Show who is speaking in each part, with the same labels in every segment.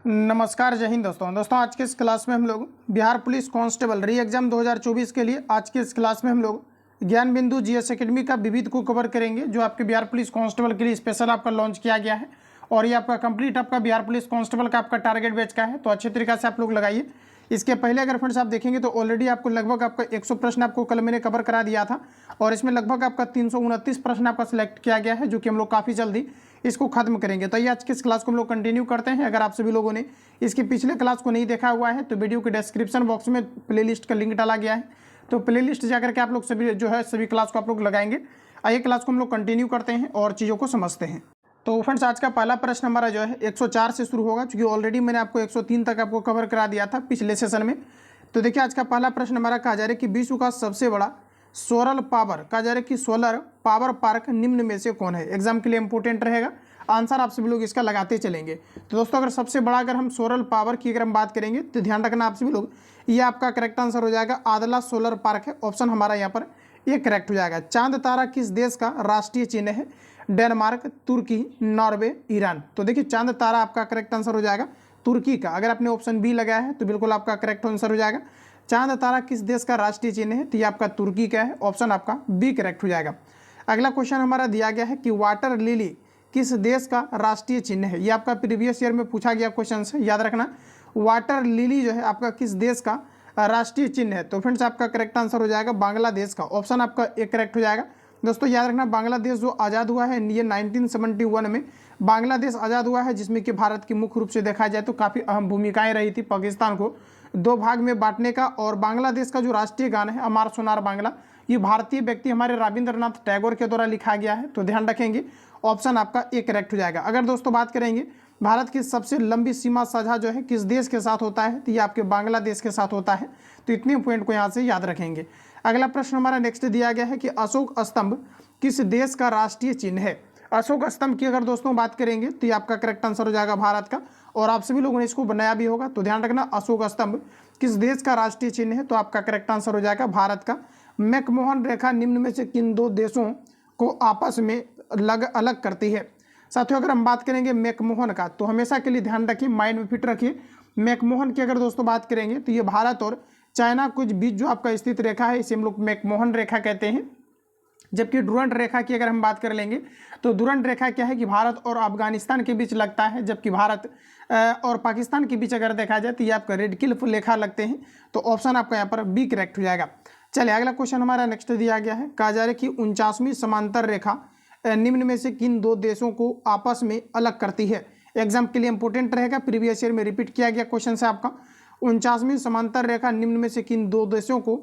Speaker 1: नमस्कार, जय हिंद दोस्तों। आज के इस क्लास में हम लोग बिहार पुलिस कांस्टेबल री एग्जाम 2024 के लिए आज के इस क्लास में हम लोग ज्ञान बिंदु जीएस एकेडमी का विविध को कवर करेंगे, जो आपके बिहार पुलिस कांस्टेबल के लिए स्पेशल आपका लॉन्च किया गया है। और ये आपका कंप्लीट आपका बिहार पुलिस कांस्टेबल का आपका टारगेट बैच का है, तो अच्छे तरीके से आप लोग लगाइए। इसके पहले अगर फ्रेंड्स आप देखेंगे तो ऑलरेडी आपको लगभग आपका 100 प्रश्न आपको कल मैंने कवर करा दिया था, और इसमें लगभग आपका 329 प्रश्न आपका सिलेक्ट किया गया है, जो कि हम लोग काफ़ी जल्दी इसको खत्म करेंगे। तो ये आज की इस क्लास को हम लोग कंटिन्यू करते हैं। अगर आप सभी लोगों ने इसके पिछले क्लास को नहीं देखा हुआ है तो वीडियो के डिस्क्रिप्शन बॉक्स में प्लेलिस्ट का लिंक डाला गया है, तो प्लेलिस्ट जाकर के आप लोग सभी जो है सभी क्लास को आप लोग लगाएंगे। आइए क्लास को हम लोग कंटिन्यू करते हैं और चीज़ों को समझते हैं। तो फ्रेंड्स आज का पहला प्रश्न हमारा जो है 104 से शुरू होगा, क्योंकि ऑलरेडी मैंने आपको 103 तक आपको कवर करा दिया था पिछले सेशन में। तो देखिए आज का पहला प्रश्न हमारा कहा जा रहा है कि विश्व का सबसे बड़ा सोलर पावर कहा जा रहा है कि सोलर पावर पार्क निम्न में से कौन है। एग्जाम के लिए इंपोर्टेंट रहेगा, आंसर आप सभी लोग इसका लगाते चलेंगे। तो दोस्तों अगर सबसे बड़ा अगर हम सोलर पावर की अगर हम बात करेंगे तो ध्यान रखना आप सभी लोग, ये आपका करेक्ट आंसर हो जाएगा आदला सोलर पार्क है। ऑप्शन हमारा यहाँ पर ये करेक्ट हो जाएगा। चांद तारा किस देश का राष्ट्रीय चिन्ह है। डेनमार्क, तुर्की, नॉर्वे, ईरान। तो देखिए चांद तारा आपका करेक्ट आंसर हो जाएगा तुर्की का। अगर आपने ऑप्शन बी लगाया है तो बिल्कुल आपका करेक्ट आंसर हो जाएगा। चांद तारा किस देश का राष्ट्रीय चिन्ह है, तो ये आपका तुर्की का है। ऑप्शन आपका बी करेक्ट हो जाएगा। अगला क्वेश्चन हमारा दिया गया है कि वाटर लिली किस देश का राष्ट्रीय चिन्ह है। ये आपका प्रीवियस ईयर में पूछा गया क्वेश्चन है, याद रखना। वाटर लिली जो है आपका किस देश का राष्ट्रीय चिन्ह है, तो फ्रेंड्स आपका करेक्ट आंसर हो जाएगा बांग्लादेश का। ऑप्शन आपका एक करेक्ट हो जाएगा। दोस्तों याद रखना, बांग्लादेश जो आज़ाद हुआ है ये 1971 में बांग्लादेश आज़ाद हुआ है, जिसमें कि भारत की मुख्य रूप से देखा जाए तो काफ़ी अहम भूमिकाएं रही थी पाकिस्तान को दो भाग में बांटने का। और बांग्लादेश का जो राष्ट्रीय गान है अमार सोनार बांग्ला, ये भारतीय व्यक्ति हमारे रविंद्रनाथ टैगोर के द्वारा लिखा गया है, तो ध्यान रखेंगे। ऑप्शन आपका एक करेक्ट हो जाएगा। अगर दोस्तों बात करेंगे भारत की सबसे लंबी सीमा साझा जो है किस देश के साथ होता है, तो ये आपके बांग्लादेश के साथ होता है। तो इतने पॉइंट को यहाँ से याद रखेंगे। अगला प्रश्न हमारा नेक्स्ट दिया गया है कि अशोक स्तंभ किस देश का राष्ट्रीय चिन्ह है। अशोक स्तंभ की अगर दोस्तों बात करेंगे तो ये आपका करेक्ट आंसर हो जाएगा भारत का, और आप सभी लोगों ने इसको बनाया भी होगा। तो ध्यान रखना अशोक स्तंभ किस देश का राष्ट्रीय चिन्ह है, तो आपका करेक्ट आंसर हो जाएगा भारत का। मैकमोहन रेखा निम्न में से किन दो देशों को आपस में अलग करती है। साथियों अगर हम बात करेंगे मैकमोहन का, तो हमेशा के लिए ध्यान रखिए, माइंड में फिट रखिए। मैकमोहन की अगर दोस्तों बात करेंगे तो ये भारत और चाइना कुछ बीच जो आपका स्थित रेखा है इसे हम लोग मैकमोहन रेखा कहते हैं। जबकि डुरंट रेखा की अगर हम बात कर लेंगे तो डुरंट रेखा क्या है कि भारत और अफगानिस्तान के बीच लगता है, जबकि भारत और पाकिस्तान के बीच अगर देखा जाए तो ये आपका रेड क्लिफ रेखा लगते हैं। तो ऑप्शन आपका यहाँ पर बी करेक्ट हो जाएगा। चलिए अगला क्वेश्चन हमारा नेक्स्ट दिया गया है, कहा जा रहा है कि 49वीं समांतर रेखा निम्न में से किन दो देशों को आपस में अलग करती है। एग्जाम के लिए इंपोर्टेंट रहेगा, प्रीवियस ईयर में रिपीट किया गया क्वेश्चन है आपका। 49वीं समांतर रेखा निम्न में से किन दो देशों को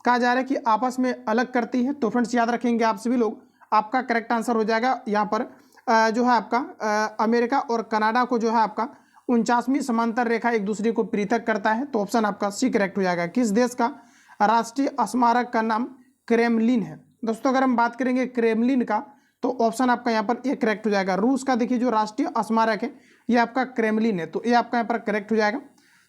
Speaker 1: कहा जा रहा है कि आपस में अलग करती है। तो फ्रेंड्स याद रखेंगे आप सभी लोग, आपका करेक्ट आंसर हो जाएगा यहाँ पर जो है आपका अमेरिका और कनाडा को जो है आपका 49वीं समांतर रेखा एक दूसरे को पृथक करता है। तो ऑप्शन आपका सी करेक्ट हो जाएगा। किस देश का राष्ट्रीय स्मारक का नाम क्रेमलिन है। दोस्तों अगर हम बात करेंगे क्रेमलिन का, तो ऑप्शन आपका यहाँ पर एक करेक्ट हो जाएगा। रूस का देखिए जो राष्ट्रीय स्मारक है ये आपका क्रेमलिन है, तो ये आपका यहाँ पर करेक्ट हो जाएगा।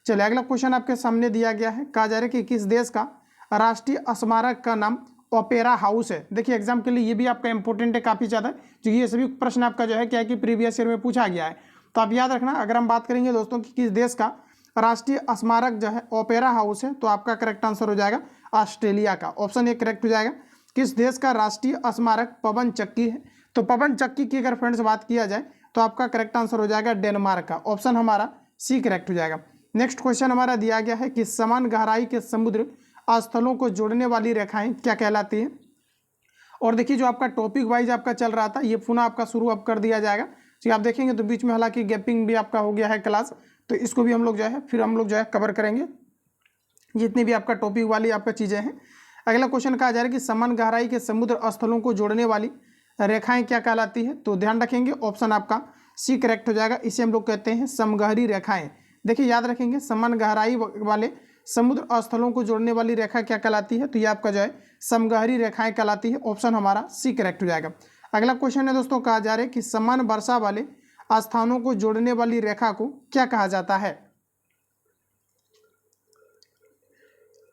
Speaker 1: चलिए अगला क्वेश्चन आपके सामने दिया गया है, कहा जा रहा है कि किस देश का राष्ट्रीय स्मारक का नाम ओपेरा हाउस है। देखिए एग्जाम के लिए ये भी आपका इंपॉर्टेंट है काफ़ी ज़्यादा, क्योंकि ये सभी प्रश्न आपका जो है क्या है कि प्रीवियस ईयर में पूछा गया है। तो आप याद रखना, अगर हम बात करेंगे दोस्तों कि किस देश का राष्ट्रीय स्मारक जो है ओपेरा हाउस है, तो आपका करेक्ट आंसर हो जाएगा ऑस्ट्रेलिया का। ऑप्शन एक करेक्ट हो जाएगा। किस देश का राष्ट्रीय स्मारक पवन चक्की है, तो पवन चक्की की अगर फ्रेंड्स बात किया जाए तो आपका करेक्ट आंसर हो जाएगा डेनमार्क का। ऑप्शन हमारा सी करेक्ट हो जाएगा। नेक्स्ट क्वेश्चन हमारा दिया गया है कि समान गहराई के समुद्र स्थलों को जोड़ने वाली रेखाएं क्या कहलाती हैं। और देखिए जो आपका टॉपिक वाइज आपका चल रहा था ये पुनः आपका शुरू अब कर दिया जाएगा। तो आप देखेंगे तो बीच में हालांकि गैपिंग भी आपका हो गया है क्लास, तो इसको भी हम लोग जो है फिर हम लोग जो है कवर करेंगे जितनी भी आपका टॉपिक वाली आपका चीज़ें हैं। अगला क्वेश्चन कहा जा रहा है कि समान गहराई के समुद्र स्थलों को जोड़ने वाली रेखाएं क्या कहलाती है। तो ध्यान रखेंगे ऑप्शन आपका सी करेक्ट हो जाएगा। इसे हम लोग कहते हैं समगहरी रेखाएं। देखिए याद रखेंगे समान गहराई वाले समुद्र स्थलों को जोड़ने वाली रेखा क्या कहलाती है, तो ये आपका जो है समगहरी रेखाएं कहलाती है। ऑप्शन हमारा सी करेक्ट हो जाएगा। अगला क्वेश्चन है दोस्तों, कहा जा रहा है कि समान वर्षा वाले स्थानों को जोड़ने वाली रेखा को क्या कहा जाता है।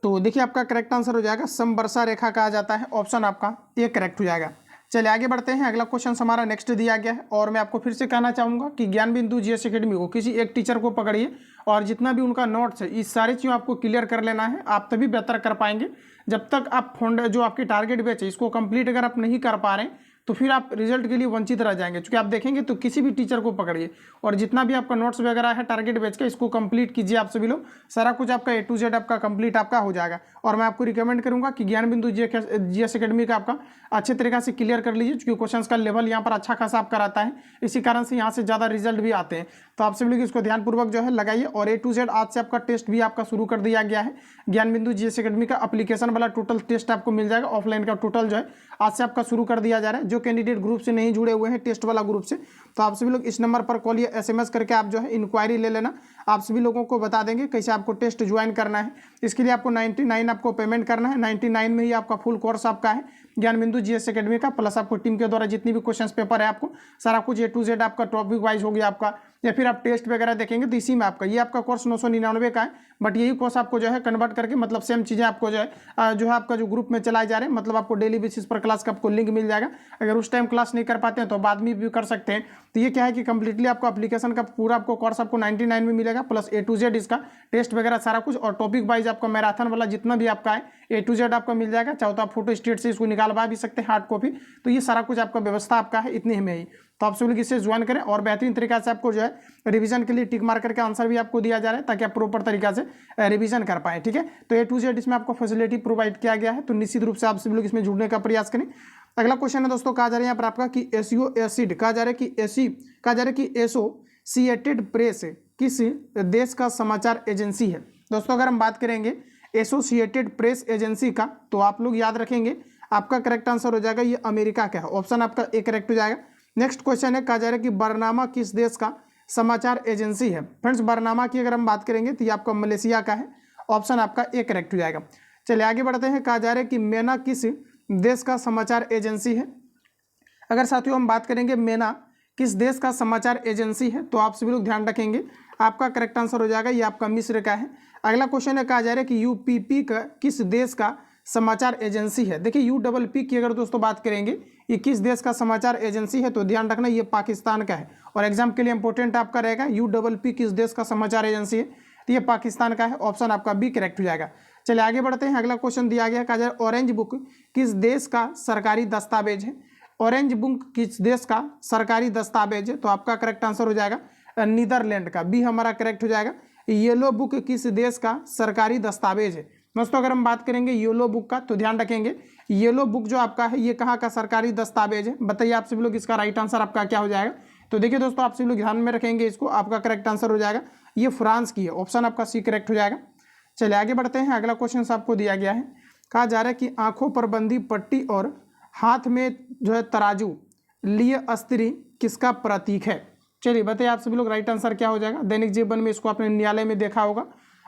Speaker 1: तो देखिए आपका करेक्ट आंसर हो जाएगा समवर्षा रेखा कहा जाता है। ऑप्शन आपका ए करेक्ट हो जाएगा। चलिए आगे बढ़ते हैं। अगला क्वेश्चन हमारा नेक्स्ट दिया गया है और मैं आपको फिर से कहना चाहूँगा कि ज्ञान बिंदु जीएस एकेडमी को किसी एक टीचर को पकड़िए और जितना भी उनका नोट्स है इस सारी चीज़ों आपको क्लियर कर लेना है। आप तभी बेहतर कर पाएंगे। जब तक आप जो आपकी टारगेट बैच है इसको कंप्लीट अगर आप नहीं कर पा रहे हैं तो फिर आप रिजल्ट के लिए वंचित रह जाएंगे। क्योंकि आप देखेंगे तो किसी भी टीचर को पकड़िए और जितना भी आपका नोट्स वगैरह है टारगेट बैच का इसको कंप्लीट कीजिए। आप सभी लोग सारा कुछ आपका A to Z आपका कंप्लीट आपका हो जाएगा। और मैं आपको रिकमेंड करूंगा कि ज्ञान बिंदु जीएस एकेडमी का आपका अच्छे तरीके से क्लियर कर लीजिए, क्योंकि क्वेश्चंस का लेवल यहाँ पर अच्छा खासा आपका रहता है। इसी कारण से यहाँ से ज़्यादा रिजल्ट भी आते हैं। तो आप सभी लोग इसको ध्यानपूर्वक जो है लगाइए। और A to Z आज से आपका टेस्ट भी आपका शुरू कर दिया गया है। ज्ञान बिंदु जीएस एकेडमी का एप्लीकेशन वाला टोटल टेस्ट आपको मिल जाएगा। ऑफलाइन का टोटल जो है आज से आपका शुरू कर दिया जा रहा है। जो कैंडिडेट ग्रुप से नहीं जुड़े हुए हैं टेस्ट वाला ग्रुप से, तो आप सभी लोग इस नंबर पर कॉल या SMS करके आप जो है इंक्वायरी ले लेना। आप सभी लोगों को बता देंगे कैसे आपको टेस्ट ज्वाइन करना है। इसके लिए आपको 99 आपको पेमेंट करना है। 99 में ही आपका फुल कोर्स आपका है ज्ञान बिंदु जीएस एकेडमी का। प्लस आपको टीम के द्वारा जितनी भी क्वेश्चन पेपर है आपको सारा कुछ A to Z आपका टॉपिक वाइज हो गया आपका, या फिर आप टेस्ट वगैरह देखेंगे तो इसी में आपका ये आपका कोर्स 999 का है। बट यही कोर्स आपको जो है कन्वर्ट करके मतलब सेम चीज़ें आपको जो है आपका जो ग्रुप में चलाए जा रहे हैं, मतलब आपको डेली बेसिस पर क्लास का आपको लिंक मिल जाएगा। अगर उस टाइम क्लास नहीं कर पाते हैं तो बाद में भी कर सकते हैं। तो ये क्या है कि कंप्लीटली आपको एप्लीकेशन का पूरा आपको कोर्स आपको 99 में मिलेगा। प्लस A to Z इसका टेस्ट वगैरह सारा कुछ और टॉपिक वाइज आपका मैराथन वाला जितना भी आपका है A to Z आपका मिल जाएगा। चाहे तो आप फोटो स्टेट से इसको निकालवा भी सकते हैं हार्ड कॉपी। तो ये सारा कुछ आपका व्यवस्था आपका है इतने में ही। तो आप सभी लोग इससे ज्वाइन करें और बेहतरीन तरीके से आपको जो है रिवीजन के लिए टिक मार करके आंसर भी आपको दिया जा रहा है, ताकि आप प्रॉपर तरीके से रिवीजन कर पाएं। ठीक है, तो A to Z इसमें आपको फैसिलिटी प्रोवाइड किया गया है। तो निश्चित रूप से आप सभी लोग इसमें जुड़ने का प्रयास करें। अगला क्वेश्चन है दोस्तों, कहा जा रहा है यहाँ पर आपका कि एसिड कहा जा रहा है कि एसोसिएटेड प्रेस किस देश का समाचार एजेंसी है। दोस्तों अगर हम बात करेंगे एसोसिएटेड प्रेस एजेंसी का, तो आप लोग याद रखेंगे आपका करेक्ट आंसर हो जाएगा ये अमेरिका का है। ऑप्शन आपका A करेक्ट हो जाएगा। नेक्स्ट क्वेश्चन है, कहा जा रहा है कि बरनामा किस देश का समाचार एजेंसी है। फ्रेंड्स बरनामा की अगर हम बात करेंगे तो ये आपका मलेशिया का है। ऑप्शन आपका A करेक्ट हो जाएगा। चलिए आगे बढ़ते हैं। कहा जा रहा है कि मेना किस देश का समाचार एजेंसी है। अगर साथियों हम बात करेंगे मेना किस देश का समाचार एजेंसी है, तो आप सभी लोग ध्यान रखेंगे आपका करेक्ट आंसर हो जाएगा ये आपका मिस्र का है। अगला क्वेश्चन है, कहा जा रहा है कि UPP का किस देश का समाचार एजेंसी है। देखिए UPP की अगर दोस्तों बात करेंगे ये किस देश का समाचार एजेंसी है, तो ध्यान रखना ये पाकिस्तान का है। और एग्जाम के लिए इंपॉर्टेंट आपका रहेगा UPP किस देश का समाचार एजेंसी है, तो ये पाकिस्तान का है। ऑप्शन आपका B करेक्ट हो जाएगा। चलिए आगे बढ़ते हैं। अगला क्वेश्चन दिया गया, कहा जा रहा है ऑरेंज बुक किस देश का सरकारी दस्तावेज है। ऑरेंज बुक किस देश का सरकारी दस्तावेज है, तो आपका करेक्ट आंसर हो जाएगा नीदरलैंड का। B हमारा करेक्ट हो जाएगा। येलो बुक किस देश का सरकारी दस्तावेज है। दोस्तों अगर हम बात करेंगे येलो बुक का, तो ध्यान रखेंगे येलो बुक जो आपका है ये कहाँ का सरकारी दस्तावेज है। बताइए आप सभी लोग इसका राइट आंसर आपका क्या हो जाएगा। तो देखिए दोस्तों आप सभी लोग ध्यान में रखेंगे इसको, आपका करेक्ट आंसर हो जाएगा ये फ्रांस की है। ऑप्शन आपका C करेक्ट हो जाएगा। चलिए आगे बढ़ते हैं। अगला क्वेश्चन आपको दिया गया है, कहा जा रहा है कि आंखों पर बंधी पट्टी और हाथ में जो है तराजू लिए अस्त्री किसका प्रतीक है। चलिए बताइए आप सभी लोग राइट आंसर क्या हो जाएगा। दैनिक जीवन में इसको आपने न्यायालय में देखा होगा।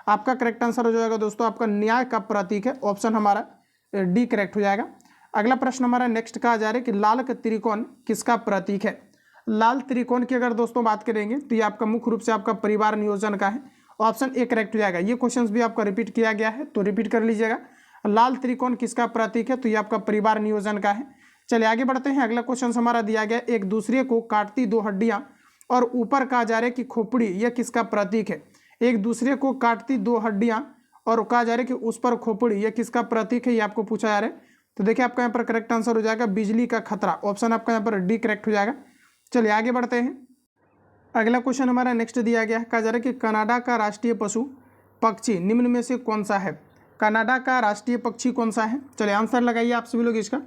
Speaker 1: आपका करेक्ट आंसर हो जाएगा दोस्तों आपका न्याय का प्रतीक है। ऑप्शन हमारा D करेक्ट हो जाएगा। अगला प्रश्न हमारा नेक्स्ट कहा जा रहा है कि लाल त्रिकोण किसका प्रतीक है। लाल त्रिकोण की अगर दोस्तों बात करेंगे तो ये आपका मुख्य रूप से आपका परिवार नियोजन का है। ऑप्शन A करेक्ट हो जाएगा। ये क्वेश्चंस भी आपका रिपीट किया गया है, तो रिपीट कर लीजिएगा। लाल त्रिकोण किसका प्रतीक है, तो ये आपका परिवार नियोजन का है। चलिए आगे बढ़ते हैं। अगला क्वेश्चन हमारा दिया गया, एक दूसरे को काटती दो हड्डियां और ऊपर कहा जा रहा है कि खोपड़ी, यह किसका प्रतीक है। एक दूसरे को काटती दो हड्डियां और कहा जा रहा है कि उस पर खोपड़ी, यह किसका प्रतीक है, ये आपको पूछा जा रहा है। तो देखिए आपका यहाँ पर करेक्ट आंसर हो जाएगा बिजली का खतरा। ऑप्शन आपका यहाँ पर D करेक्ट हो जाएगा। चलिए आगे बढ़ते हैं। अगला क्वेश्चन हमारा नेक्स्ट दिया गया है, कहा जा रहा है कि कनाडा का राष्ट्रीय पशु पक्षी निम्न में से कौन सा है। कनाडा का राष्ट्रीय पक्षी कौन सा है। चलिए आंसर लगाइए आप सभी लोग इसका।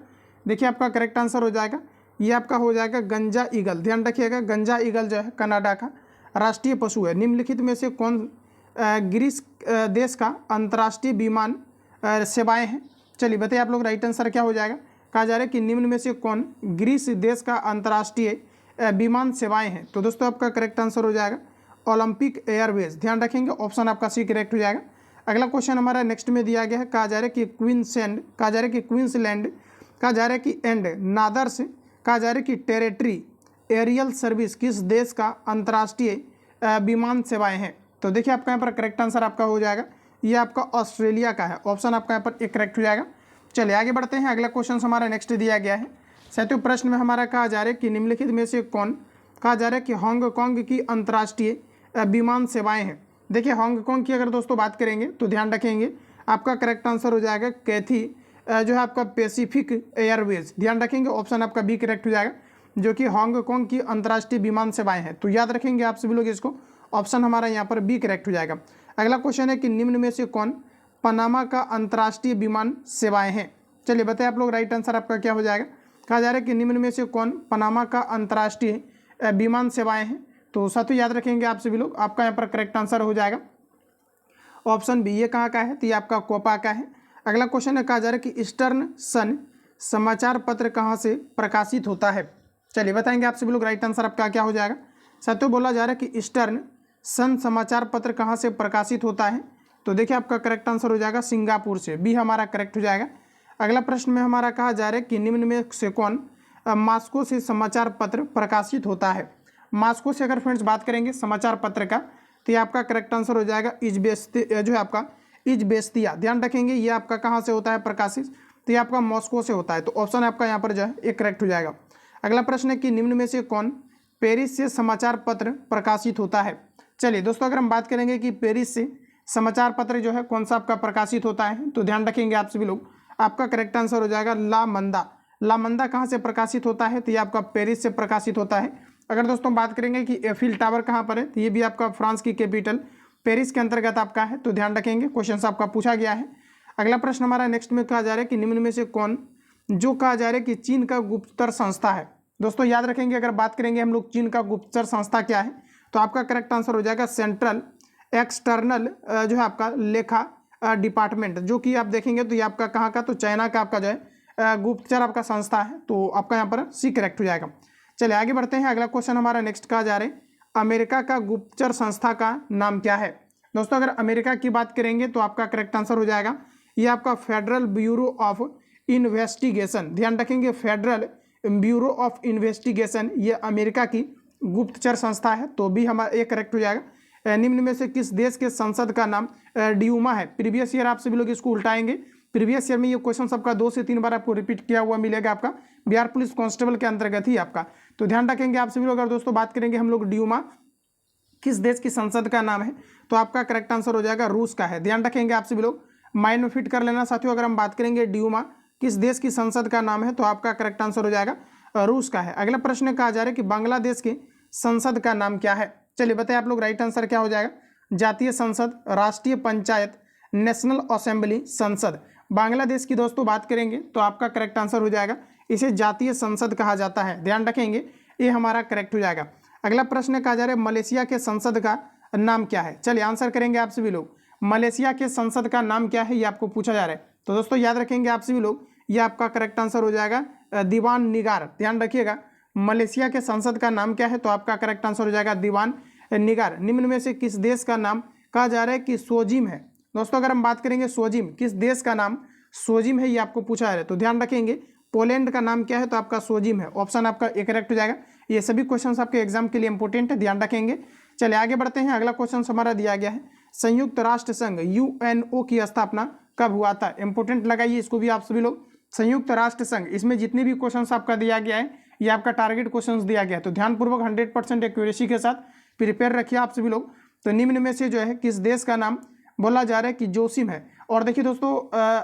Speaker 1: देखिए आपका करेक्ट आंसर हो जाएगा ये आपका हो जाएगा गंजा ईगल। ध्यान रखिएगा गंजा ईगल जो है कनाडा का राष्ट्रीय पशु है। निम्नलिखित में से कौन ग्रीस देश का अंतर्राष्ट्रीय विमान सेवाएं हैं। चलिए बताइए आप लोग राइट आंसर क्या हो जाएगा। कहा जा रहा है कि निम्न में से कौन ग्रीस देश का अंतर्राष्ट्रीय विमान सेवाएं हैं। तो दोस्तों आपका करेक्ट आंसर हो जाएगा ओलंपिक एयरवेज। ध्यान रखेंगे ऑप्शन आपका C करेक्ट हो जाएगा। अगला क्वेश्चन हमारा नेक्स्ट में दिया गया है, कहा जा रहा है कि क्वींसलैंड, कहा जा रहा है कि क्वींसलैंड, कहा जा रहा है कि एंड नादर्स, कहा जा रहा है कि टेरिटरी एरियल सर्विस किस देश का अंतर्राष्ट्रीय विमान सेवाएं हैं। तो देखिए आपका यहाँ पर करेक्ट आंसर आपका हो जाएगा ये आपका ऑस्ट्रेलिया का है। ऑप्शन आपका यहाँ पर एक करेक्ट हो जाएगा। चलिए आगे बढ़ते हैं। अगला क्वेश्चन हमारा नेक्स्ट दिया गया है, साथियों प्रश्न में हमारा कहा जा रहा है कि निम्नलिखित में से कौन, कहा जा रहा है कि हांगकांग की अंतर्राष्ट्रीय विमान सेवाएं हैं। देखिए हांगकांग की अगर दोस्तों बात करेंगे तो ध्यान रखेंगे आपका करेक्ट आंसर हो जाएगा कैथी जो है आपका पैसिफिक एयरवेज। ध्यान रखेंगे ऑप्शन आपका बी करेक्ट हो जाएगा, जो कि हांगकांग की अंतर्राष्ट्रीय विमान सेवाएं हैं। तो याद रखेंगे आप सभी लोग इसको, ऑप्शन हमारा यहाँ पर बी करेक्ट हो जाएगा। अगला क्वेश्चन है कि निम्न में से कौन पनामा का अंतर्राष्ट्रीय विमान सेवाएं हैं। चलिए बताइए आप लोग, राइट आंसर आपका क्या हो जाएगा। कहा जा रहा है कि निम्न में से कौन पनामा का अंतर्राष्ट्रीय विमान सेवाएं हैं। तो साथियों याद रखेंगे आप सभी लोग, आपका यहाँ पर करेक्ट आंसर हो जाएगा ऑप्शन बी। ये कहाँ का है, तो ये आपका कोपा का है। अगला क्वेश्चन है, कहा जा रहा है कि ईस्टर्न सन समाचार पत्र कहाँ से प्रकाशित होता है। चलिए बताएंगे आप सभी लोग, राइट आंसर आपका क्या हो जाएगा। साथियों बोला जा रहा है कि ईस्टर्न सन समाचार पत्र कहाँ से प्रकाशित होता है। तो देखिए आपका करेक्ट आंसर हो जाएगा सिंगापुर से, बी हमारा करेक्ट हो जाएगा। अगला प्रश्न में हमारा कहा जा रहा है कि निम्न में से कौन मॉस्को से समाचार पत्र प्रकाशित होता है। मॉस्को से अगर फ्रेंड्स बात करेंगे समाचार पत्र का, तो ये आपका करेक्ट आंसर हो जाएगा इज़बेस्तिया, जो है आपका इज़बेस्तिया। ध्यान रखेंगे ये आपका कहाँ से होता है प्रकाशित, तो ये आपका मॉस्को से होता है। तो ऑप्शन आपका यहाँ पर जो है एक करेक्ट हो जाएगा। अगला प्रश्न है कि निम्न में से कौन पेरिस से समाचार पत्र प्रकाशित होता है। चलिए दोस्तों अगर हम बात करेंगे कि पेरिस से समाचार पत्र जो है कौन सा आपका प्रकाशित होता है, तो ध्यान रखेंगे आप सभी लोग, आपका करेक्ट आंसर हो जाएगा ला मंदा। ला मंदा कहाँ से प्रकाशित होता है, तो ये आपका पेरिस से प्रकाशित होता है। अगर दोस्तों बात करेंगे कि एफिल टावर कहाँ पर है, तो ये भी आपका फ्रांस की कैपिटल पेरिस के अंतर्गत आपका है। तो ध्यान रखेंगे क्वेश्चन आपका पूछा गया है। अगला प्रश्न हमारा नेक्स्ट में कहा जा रहा है कि निम्न में से कौन, जो कहा जा रहा है कि चीन का गुप्तचर संस्था है। दोस्तों याद रखेंगे अगर बात करेंगे हम लोग चीन का गुप्तचर संस्था क्या है, तो आपका करेक्ट आंसर हो जाएगा सेंट्रल एक्सटर्नल जो है आपका लेखा डिपार्टमेंट, जो कि आप देखेंगे तो ये आपका कहाँ का, तो चाइना का आपका जो है गुप्तचर आपका संस्था है। तो आपका यहाँ पर सी करेक्ट हो जाएगा। चलिए आगे बढ़ते हैं। अगला क्वेश्चन हमारा नेक्स्ट कहा जा रहा है अमेरिका का गुप्तचर संस्था का नाम क्या है। दोस्तों अगर अमेरिका की बात करेंगे तो आपका करेक्ट आंसर हो जाएगा ये आपका फेडरल ब्यूरो ऑफ इन्वेस्टिगेशन। ध्यान रखेंगे फेडरल ब्यूरो ऑफ इन्वेस्टिगेशन ये अमेरिका की गुप्तचर संस्था है। तो भी हमारा ये करेक्ट हो जाएगा। निम्न में से किस देश के संसद का नाम ड्यूमा है। प्रीवियस ईयर आप सभी लोग इसको उल्टाएंगे, प्रीवियस ईयर में ये क्वेश्चन सबका 2 से 3 बार आपको रिपीट किया हुआ मिलेगा आपका बिहार पुलिस कांस्टेबल के अंतर्गत ही आपका। तो ध्यान रखेंगे आप सभी लोग। अगर दोस्तों बात करेंगे हम लोग ड्यूमा किस देश की संसद का नाम है, तो आपका करेक्ट आंसर हो जाएगा रूस का है। ध्यान रखेंगे आप सभी लोग, माइंड में फिट कर लेना साथियों। अगर हम बात करेंगे ड्यूमा किस देश की संसद का नाम है, तो आपका करेक्ट आंसर हो जाएगा रूस का है। अगला प्रश्न कहा जा रहा है कि बांग्लादेश की संसद का नाम क्या है। चलिए बताइए आप लोग, राइट आंसर क्या हो जाएगा। जातीय संसद, राष्ट्रीय पंचायत, नेशनल असेंबली, संसद। बांग्लादेश की दोस्तों बात करेंगे तो आपका करेक्ट आंसर हो जाएगा इसे जातीय संसद कहा जाता है। ध्यान रखेंगे ये हमारा करेक्ट हो जाएगा। अगला प्रश्न कहा जा रहा है मलेशिया के संसद का नाम क्या है। चलिए आंसर करेंगे आप सभी लोग, मलेशिया के संसद का नाम क्या है ये आपको पूछा जा रहा है। तो दोस्तों याद रखेंगे आप सभी लोग, ये आपका करेक्ट आंसर हो जाएगा दीवान निगार। ध्यान रखिएगा मलेशिया के संसद का नाम क्या है, तो आपका करेक्ट आंसर हो जाएगा दीवान निगार। निम्न में से किस देश का नाम कहा जा रहा है कि सोजिम है। दोस्तों अगर हम बात करेंगे सोजिम किस देश का नाम सोजिम है ये आपको पूछा जा रहा है। तो ध्यान रखेंगे पोलैंड का नाम क्या है, तो आपका सोजिम है। ऑप्शन आपका एक करेक्ट हो जाएगा। ये सभी क्वेश्चन आपके एग्जाम के लिए इंपॉर्टेंट है, ध्यान रखेंगे। चलिए आगे बढ़ते हैं। अगला क्वेश्चन हमारा दिया गया है संयुक्त राष्ट्र संघ यूएनओ की स्थापना कब हुआ था। इंपॉर्टेंट लगाइए इसको भी आप सभी लोग। संयुक्त राष्ट्र संघ, इसमें जितने भी क्वेश्चन आपका दिया गया है ये आपका टारगेट क्वेश्चन दिया गया है। तो ध्यानपूर्वक 100% एक्यूरेसी के साथ प्रिपेयर रखिए आप सभी लोग। तो निम्न में से जो है किस देश का नाम बोला जा रहा है कि जोसिम है। और देखिए दोस्तों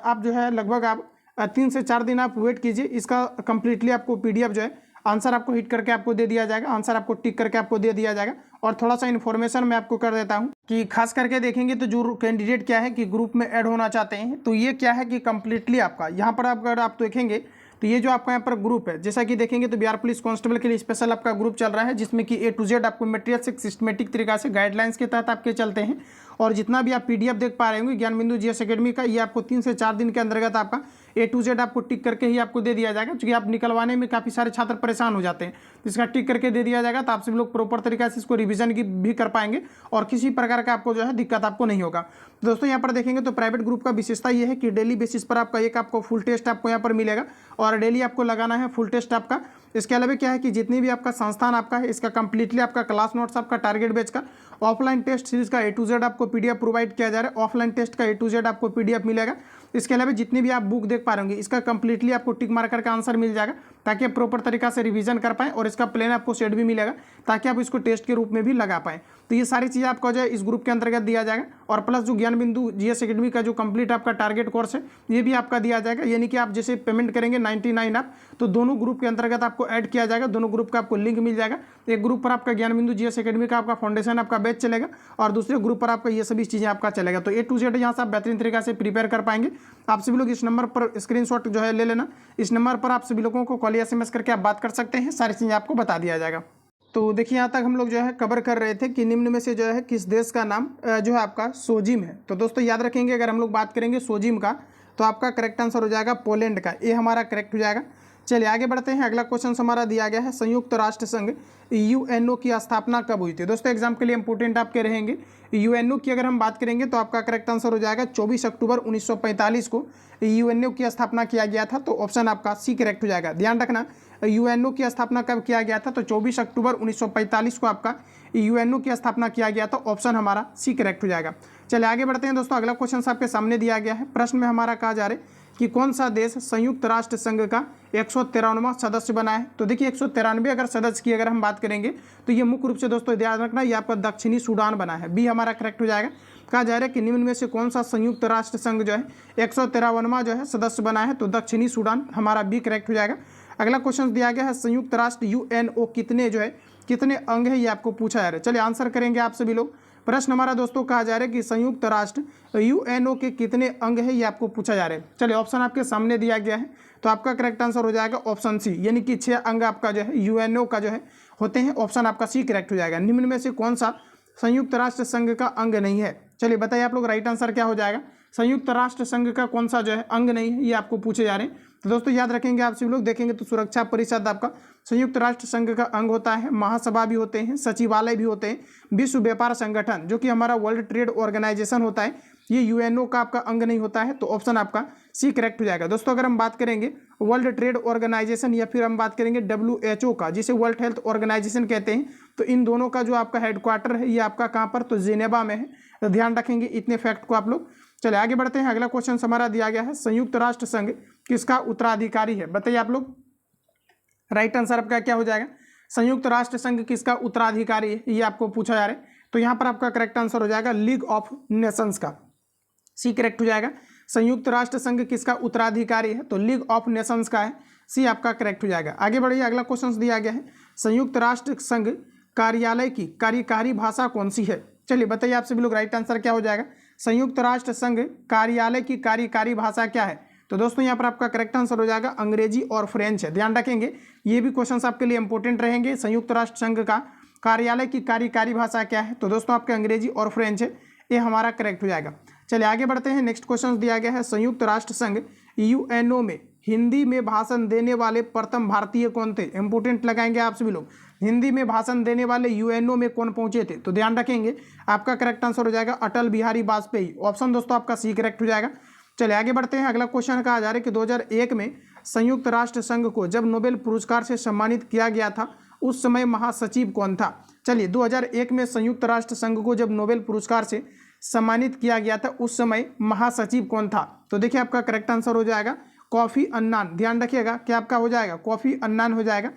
Speaker 1: आप जो है लगभग आप 3 से 4 दिन आप वेट कीजिए, इसका कंप्लीटली आपको पीडीएफ जो है आंसर आपको हिट करके आपको दे दिया जाएगा, आंसर आपको टिक करके आपको दे दिया जाएगा। और थोड़ा सा इन्फॉर्मेशन मैं आपको कर देता हूं कि खास करके देखेंगे तो जो कैंडिडेट क्या है कि ग्रुप में ऐड होना चाहते हैं, तो ये क्या है कि कंप्लीटली आपका यहाँ पर अगर आप देखेंगे तो ये जो आपका यहाँ पर ग्रुप है, जैसा कि देखेंगे तो बिहार पुलिस कांस्टेबल के लिए स्पेशल आपका ग्रुप चल रहा है, जिसमें कि A to Z आपको मटेरियल से सिस्टमेटिक तरीका से गाइडलाइंस के तहत आपके चलते हैं। और जितना भी आप पीडीएफ देख पा रहे होंगे ज्ञान बिंदु जीएस एकेडमी का, ये आपको 3 से 4 दिन के अंतर्गत आपका A to Z आपको टिक करके ही आपको दे दिया जाएगा, क्योंकि आप निकलवाने में काफ़ी सारे छात्र परेशान हो जाते हैं। तो इसका टिक करके दे दिया जाएगा, तो आप सभी लोग प्रॉपर तरीके से इसको रिवीजन की भी कर पाएंगे और किसी प्रकार का आपको जो है दिक्कत आपको नहीं होगा। तो दोस्तों यहाँ पर देखेंगे तो प्राइवेट ग्रुप का विशेषता ये है कि डेली बेसिस पर आपका एक आपको फुल टेस्ट आपको यहाँ पर मिलेगा और डेली आपको लगाना है फुल टेस्ट आपका। इसके अलावा क्या है कि जितनी भी आपका संस्थान आपका है इसका कंप्लीटली आपका क्लास नोट्स आपका टारगेट बैच का ऑफलाइन टेस्ट सीरीज का A to Z आपको पीडीएफ प्रोवाइड किया जा रहा है। ऑफलाइन टेस्ट का A to Z आपको पीडीएफ मिलेगा। इसके अलावा जितनी भी आप बुक देख पा रहे होंगे इसका कंप्लीटली आपको टिक मार करके आंसर मिल जाएगा। ताकि आप प्रॉपर तरीका से रिवीजन कर पाएँ और इसका प्लान आपको सेट भी मिलेगा ताकि आप इसको टेस्ट के रूप में भी लगा पाएँ। तो ये सारी चीज़ें आपको जो है इस ग्रुप के अंतर्गत दिया जाएगा और प्लस जो ज्ञान बिंदु जीएस एकेडमी का जो कंप्लीट आपका टारगेट कोर्स है ये भी आपका दिया जाएगा। यानी कि आप जैसे पेमेंट करेंगे 99 आप, तो दोनों ग्रुप के अंतर्गत आपको ऐड किया जाएगा, दोनों ग्रुप का आपको लिंक मिल जाएगा। एक ग्रुप पर आपका ज्ञान बिंदु जीएस एकेडमी का आपका फाउंडेशन आपका बैच चलेगा और दूसरे ग्रुप पर आपका ये सभी चीज़ें आपका चलेगा। तो A to Z यहाँ से आप बेहतरीन तरीके से प्रिपेयर कर पाएंगे। आप सभी लोग इस नंबर पर स्क्रीनशॉट जो है ले लेना, इस नंबर पर आप सभी लोगों को कॉल या SMS करके आप बात कर सकते हैं, सारी चीज़ें आपको बता दिया जाएगा। तो देखिए यहाँ तक हम लोग जो है कवर कर रहे थे कि निम्न में से जो है किस देश का नाम जो है आपका सोजिम है। तो दोस्तों याद रखेंगे अगर हम लोग बात करेंगे सोजिम का तो आपका करेक्ट आंसर हो जाएगा पोलैंड का, ये हमारा करेक्ट हो जाएगा। चलिए आगे बढ़ते हैं। अगला क्वेश्चन हमारा दिया गया है संयुक्त राष्ट्र संघ UNO की स्थापना कब हुई थी। दोस्तों एग्जाम के लिए इंपोर्टेंट आपके रहेंगे। UNO की अगर हम बात करेंगे तो आपका करेक्ट आंसर हो जाएगा 24 अक्टूबर 1945 को UNO की स्थापना किया गया था। तो ऑप्शन आपका सी करेक्ट हो जाएगा। ध्यान रखना UNO की स्थापना कब किया गया था, तो 24 अक्टूबर 1945 को आपका UNO की स्थापना किया गया था। ऑप्शन हमारा सी करेक्ट हो जाएगा। चलिए आगे बढ़ते हैं दोस्तों। अगला क्वेश्चन आपके सामने दिया गया है। प्रश्न में हमारा कहा जा रहा है कि कौन सा देश संयुक्त राष्ट्र संघ का 193वां सदस्य बना है। तो देखिए 193 अगर सदस्य की अगर हम बात करेंगे तो ये मुख्य रूप से दोस्तों ध्यान रखना ये आपका दक्षिणी सूडान बना है, बी हमारा करेक्ट हो जाएगा। कहा जा रहा है कि निम्न में से कौन सा संयुक्त राष्ट्र संघ जो है 193वां जो है सदस्य बना है, तो दक्षिणी सूडान हमारा बी करेक्ट हो जाएगा। अगला क्वेश्चन दिया गया है संयुक्त राष्ट्र UNO कितने अंग है, ये आपको पूछा जा रहा है। चलिए आंसर करेंगे आप सभी लोग। प्रश्न हमारा दोस्तों कहा जा रहा है कि संयुक्त राष्ट्र UNO के कितने अंग है, ये आपको पूछा जा रहा है। चलिए ऑप्शन आपके सामने दिया गया है, तो आपका करेक्ट आंसर हो जाएगा ऑप्शन सी, यानी कि 6 अंग आपका जो है UNO का जो है होते हैं। ऑप्शन आपका सी करेक्ट हो जाएगा। निम्न में से कौन सा संयुक्त राष्ट्र संघ का अंग नहीं है। चलिए बताइए आप लोग राइट आंसर क्या हो जाएगा। संयुक्त राष्ट्र संघ का कौन सा जो है अंग नहीं है, ये आपको पूछे जा रहे हैं। तो दोस्तों याद रखेंगे आप सभी लोग देखेंगे तो सुरक्षा परिषद आपका संयुक्त राष्ट्र संघ का अंग होता है, महासभा भी होते हैं, सचिवालय भी होते हैं, विश्व व्यापार संगठन जो कि हमारा वर्ल्ड ट्रेड ऑर्गेनाइजेशन होता है ये UNO का आपका अंग नहीं होता है। तो ऑप्शन आपका सी करेक्ट हो जाएगा। दोस्तों अगर हम बात करेंगे वर्ल्ड ट्रेड ऑर्गेनाइजेशन या फिर हम बात करेंगे WHO का जिसे वर्ल्ड हेल्थ ऑर्गेनाइजेशन कहते हैं, तो इन दोनों का जो आपका हेडक्वार्टर है ये आपका कहाँ पर, तो जिनेवा में है। तो ध्यान रखेंगे इतने फैक्ट को आप लोग। चलिए आगे बढ़ते हैं। अगला क्वेश्चन हमारा दिया गया है संयुक्त राष्ट्र संघ किसका उत्तराधिकारी है। बताइए आप लोग राइट आंसर आपका क्या हो जाएगा। संयुक्त राष्ट्र संघ किसका उत्तराधिकारी है, ये आपको पूछा जा रहा है। तो यहाँ पर आपका करेक्ट आंसर हो जाएगा लीग ऑफ नेशंस का, सी करेक्ट हो जाएगा। संयुक्त राष्ट्र संघ किसका उत्तराधिकारी है, तो लीग ऑफ नेशंस का है, सी आपका करेक्ट हो जाएगा। आगे बढ़िए। अगला क्वेश्चन दिया गया है संयुक्त राष्ट्र संघ कार्यालय की कार्यकारी भाषा कौन सी है। चलिए बताइए आप सभी लोग राइट आंसर क्या हो जाएगा। संयुक्त राष्ट्र संघ कार्यालय की कार्यकारी भाषा क्या है, तो दोस्तों यहाँ पर आपका करेक्ट आंसर हो जाएगा अंग्रेजी और फ्रेंच है। ध्यान रखेंगे ये भी क्वेश्चंस आपके लिए इंपॉर्टेंट रहेंगे। संयुक्त राष्ट्र संघ का कार्यालय की कार्यकारी भाषा क्या है, तो दोस्तों आपके अंग्रेजी और फ्रेंच है, ये हमारा करेक्ट हो जाएगा। चलिए आगे बढ़ते हैं। नेक्स्ट क्वेश्चन दिया गया है संयुक्त राष्ट्र संघ UNO में हिंदी में भाषण देने वाले प्रथम भारतीय कौन थे। इंपोर्टेंट लगाएंगे आप सभी लोग, हिंदी में भाषण देने वाले UNO में कौन पहुंचे थे, तो ध्यान रखेंगे आपका करेक्ट आंसर हो जाएगा अटल बिहारी वाजपेयी। ऑप्शन दोस्तों आपका सी करेक्ट हो जाएगा। चलिए आगे बढ़ते हैं। अगला क्वेश्चन कहा जा रहा है कि 2001 में संयुक्त राष्ट्र संघ को जब नोबेल पुरस्कार से सम्मानित किया गया था उस समय महासचिव कौन था। चलिए 2001 में संयुक्त राष्ट्र संघ को जब नोबेल पुरस्कार से सम्मानित किया गया था उस समय महासचिव कौन था, तो देखिए आपका करेक्ट आंसर हो जाएगा कॉफी अन्नान। ध्यान रखिएगा क्या आपका हो जाएगा, कॉफी अन्नान हो जाएगा।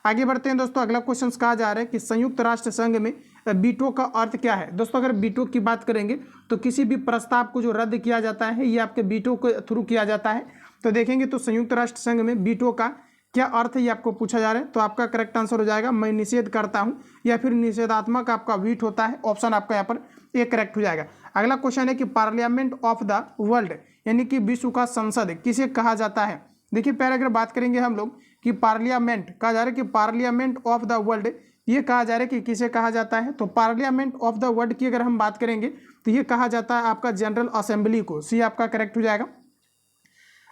Speaker 1: आगे बढ़ते हैं दोस्तों। अगला क्वेश्चन कहा जा रहा है कि संयुक्त राष्ट्र संघ में वीटो का अर्थ क्या है। दोस्तों अगर वीटो की बात करेंगे तो किसी भी प्रस्ताव को जो रद्द किया जाता है ये आपके वीटो के थ्रू किया जाता है। तो देखेंगे तो संयुक्त राष्ट्र संघ में वीटो का क्या अर्थ है ये आपको पूछा जा रहा है। तो आपका करेक्ट आंसर हो जाएगा मैं निषेध करता हूँ, या फिर निषेधात्मक आपका वीट होता है। ऑप्शन आपका यहाँ पर ए करेक्ट हो जाएगा। अगला क्वेश्चन है कि पार्लियामेंट ऑफ द वर्ल्ड यानी कि विश्व का संसद किसे कहा जाता है। देखिए पहले अगर बात करेंगे हम लोग कि पार्लियामेंट कहा जा रहा है कि पार्लियामेंट ऑफ द वर्ल्ड ये कहा जा रहा है कि किसे कहा जाता है, तो पार्लियामेंट ऑफ द वर्ल्ड की अगर हम बात करेंगे तो ये कहा जाता है आपका जनरल असेंबली को, सी आपका करेक्ट हो जाएगा।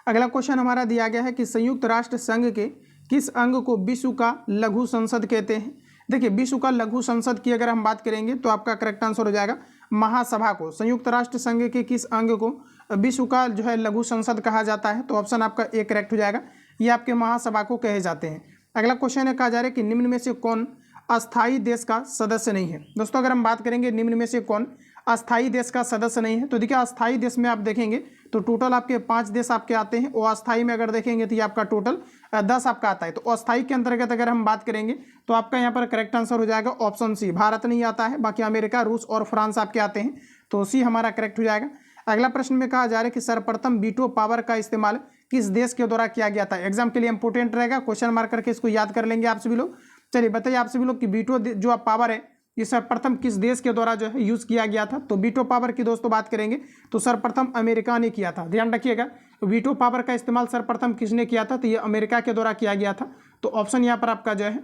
Speaker 1: अगला क्वेश्चन हमारा दिया गया है कि संयुक्त राष्ट्र संघ के किस अंग को विश्व का लघु संसद कहते हैं। देखिए विश्व का लघु संसद की अगर हम बात करेंगे तो आपका करेक्ट आंसर हो जाएगा महासभा को। संयुक्त राष्ट्र संघ के किस अंग को विश्व का जो है लघु संसद कहा जाता है, तो ऑप्शन आपका ए करेक्ट हो जाएगा, ये आपके महासभा को कहे जाते हैं। अगला क्वेश्चन है कहा जा रहा है कि निम्न में से कौन अस्थायी देश का सदस्य नहीं है। दोस्तों अगर हम बात करेंगे निम्न में से कौन अस्थायी देश का सदस्य नहीं है, तो देखिए अस्थायी देश में आप देखेंगे तो टोटल आपके 5 देश आपके आते हैं, और अस्थायी में अगर देखेंगे तो ये आपका टोटल 10 आपका आता है। तो अस्थायी के अंतर्गत अगर हम बात करेंगे तो आपका यहाँ पर करेक्ट आंसर हो जाएगा ऑप्शन सी, भारत नहीं आता है, बाकी अमेरिका, रूस और फ्रांस आपके आते हैं, तो सी हमारा करेक्ट हो जाएगा। अगला प्रश्न में कहा जा रहा है कि सर्वप्रथम वीटो पावर का इस्तेमाल किस देश के द्वारा किया गया था। एग्जाम के लिए इंपोर्टेंट रहेगा, क्वेश्चन मार्क करके इसको याद कर लेंगे आप सभी लोग। चलिए बताइए आप सभी लोग कि वीटो जो पावर है ये सर्वप्रथम किस देश के द्वारा जो है यूज किया गया था। तो वीटो पावर की दोस्तों बात करेंगे तो सर्वप्रथम अमेरिका ने किया था, ध्यान रखिएगा। वीटो पावर का इस्तेमाल सर्वप्रथम किसने किया था, तो ये अमेरिका के द्वारा किया गया था। तो ऑप्शन यहाँ पर आपका जो है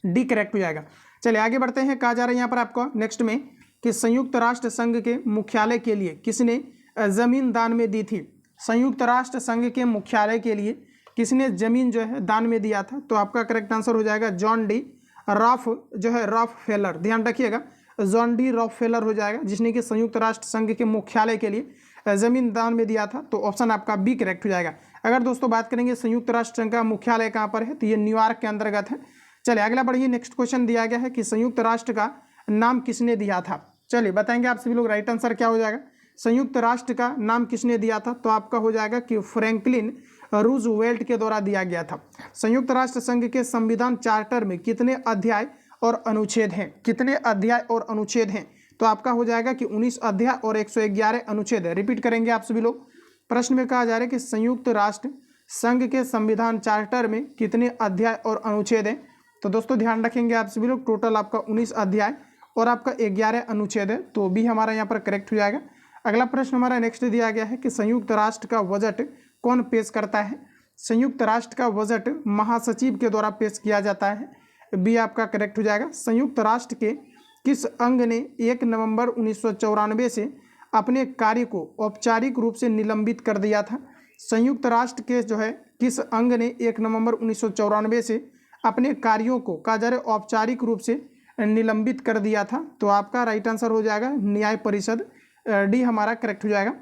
Speaker 1: डी करेक्ट हो जाएगा। चलिए आगे बढ़ते हैं। कहा जा रहा है यहाँ पर आपको नेक्स्ट में कि संयुक्त राष्ट्र संघ के मुख्यालय के लिए किसने जमीन दान में दी थी। संयुक्त राष्ट्र संघ के मुख्यालय के लिए किसने जमीन जो है दान में दिया था। तो आपका करेक्ट आंसर हो जाएगा जॉन डी रॉकफेलर, ध्यान रखिएगा, जॉन डी रॉकफेलर हो जाएगा, जिसने कि संयुक्त राष्ट्र संघ के मुख्यालय के लिए जमीन दान में दिया था। तो ऑप्शन आपका बी करेक्ट हो जाएगा। अगर दोस्तों बात करेंगे संयुक्त राष्ट्र संघ का मुख्यालय कहाँ पर है, तो ये न्यूयॉर्क के अंतर्गत है। चलिए अगला बढ़िए, नेक्स्ट क्वेश्चन दिया गया है कि संयुक्त राष्ट्र का नाम किसने दिया था। चलिए बताएंगे आप सभी लोग, राइट आंसर क्या हो जाएगा। संयुक्त राष्ट्र का नाम किसने दिया था, तो आपका हो जाएगा कि फ्रैंकलिन रूजवेल्ट के द्वारा दिया गया था। संयुक्त राष्ट्र संघ के संविधान चार्टर में कितने अध्याय और अनुच्छेद हैं, कितने अध्याय और अनुच्छेद हैं, तो आपका हो जाएगा कि 19 अध्याय और 111 अनुच्छेद है। रिपीट करेंगे आप सभी लोग। प्रश्न में कहा जा रहा है कि संयुक्त राष्ट्र संघ के संविधान चार्टर में कितने अध्याय और अनुच्छेद हैं। तो दोस्तों ध्यान रखेंगे आप सभी लोग, टोटल आपका 19 अध्याय और आपका 11 अनुच्छेद है, तो भी हमारा यहाँ पर करेक्ट हो जाएगा। अगला प्रश्न हमारा नेक्स्ट दिया गया है कि संयुक्त राष्ट्र का बजट कौन पेश करता है। संयुक्त राष्ट्र का बजट महासचिव के द्वारा पेश किया जाता है, बी आपका करेक्ट हो जाएगा। संयुक्त राष्ट्र के किस अंग ने 1 नवंबर 1994 से अपने कार्य को औपचारिक रूप से निलंबित कर दिया था। संयुक्त राष्ट्र के जो है किस अंग ने 1 नवंबर 1994 से अपने कार्यों को कहा जा रहा है औपचारिक रूप से निलंबित कर दिया था। तो आपका राइट आंसर हो जाएगा न्याय परिषद, डी हमारा करेक्ट हो जाएगा।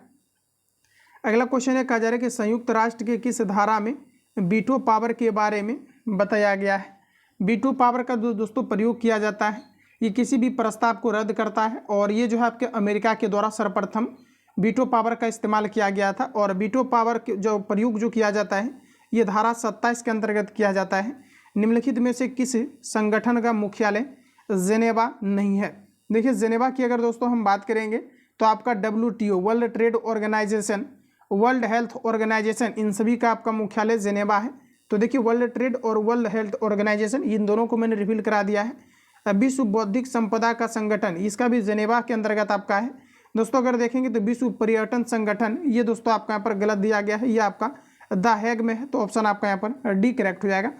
Speaker 1: अगला क्वेश्चन है, कहा जा रहा है कि संयुक्त राष्ट्र के किस धारा में वीटो पावर के बारे में बताया गया है। वीटो पावर का दोस्तों प्रयोग किया जाता है, ये किसी भी प्रस्ताव को रद्द करता है, और ये जो है आपके अमेरिका के द्वारा सर्वप्रथम वीटो पावर का इस्तेमाल किया गया था। और वीटो पावर जो प्रयोग जो किया जाता है ये धारा 27 के अंतर्गत किया जाता है। निम्नलिखित में से किस संगठन का मुख्यालय जेनेवा नहीं है। देखिए जेनेवा की अगर दोस्तों हम बात करेंगे तो आपका WTO, world trade organization, world health organization, इन सभी का आपका मुख्यालय जेनेवा है। तो देखिए वर्ल्ड ट्रेड और वर्ल्ड हेल्थ ऑर्गेनाइजेशन, इन दोनों को मैंने रिवील करा दिया है। विश्व बौद्धिक संपदा का संगठन, इसका भी जेनेवा के अंतर्गत आपका है। दोस्तों अगर देखेंगे तो विश्व पर्यटन संगठन, ये दोस्तों आपका यहाँ पर गलत दिया गया है, ये आपका द हैग में है। तो ऑप्शन आपका यहाँ पर डी करेक्ट हो जाएगा।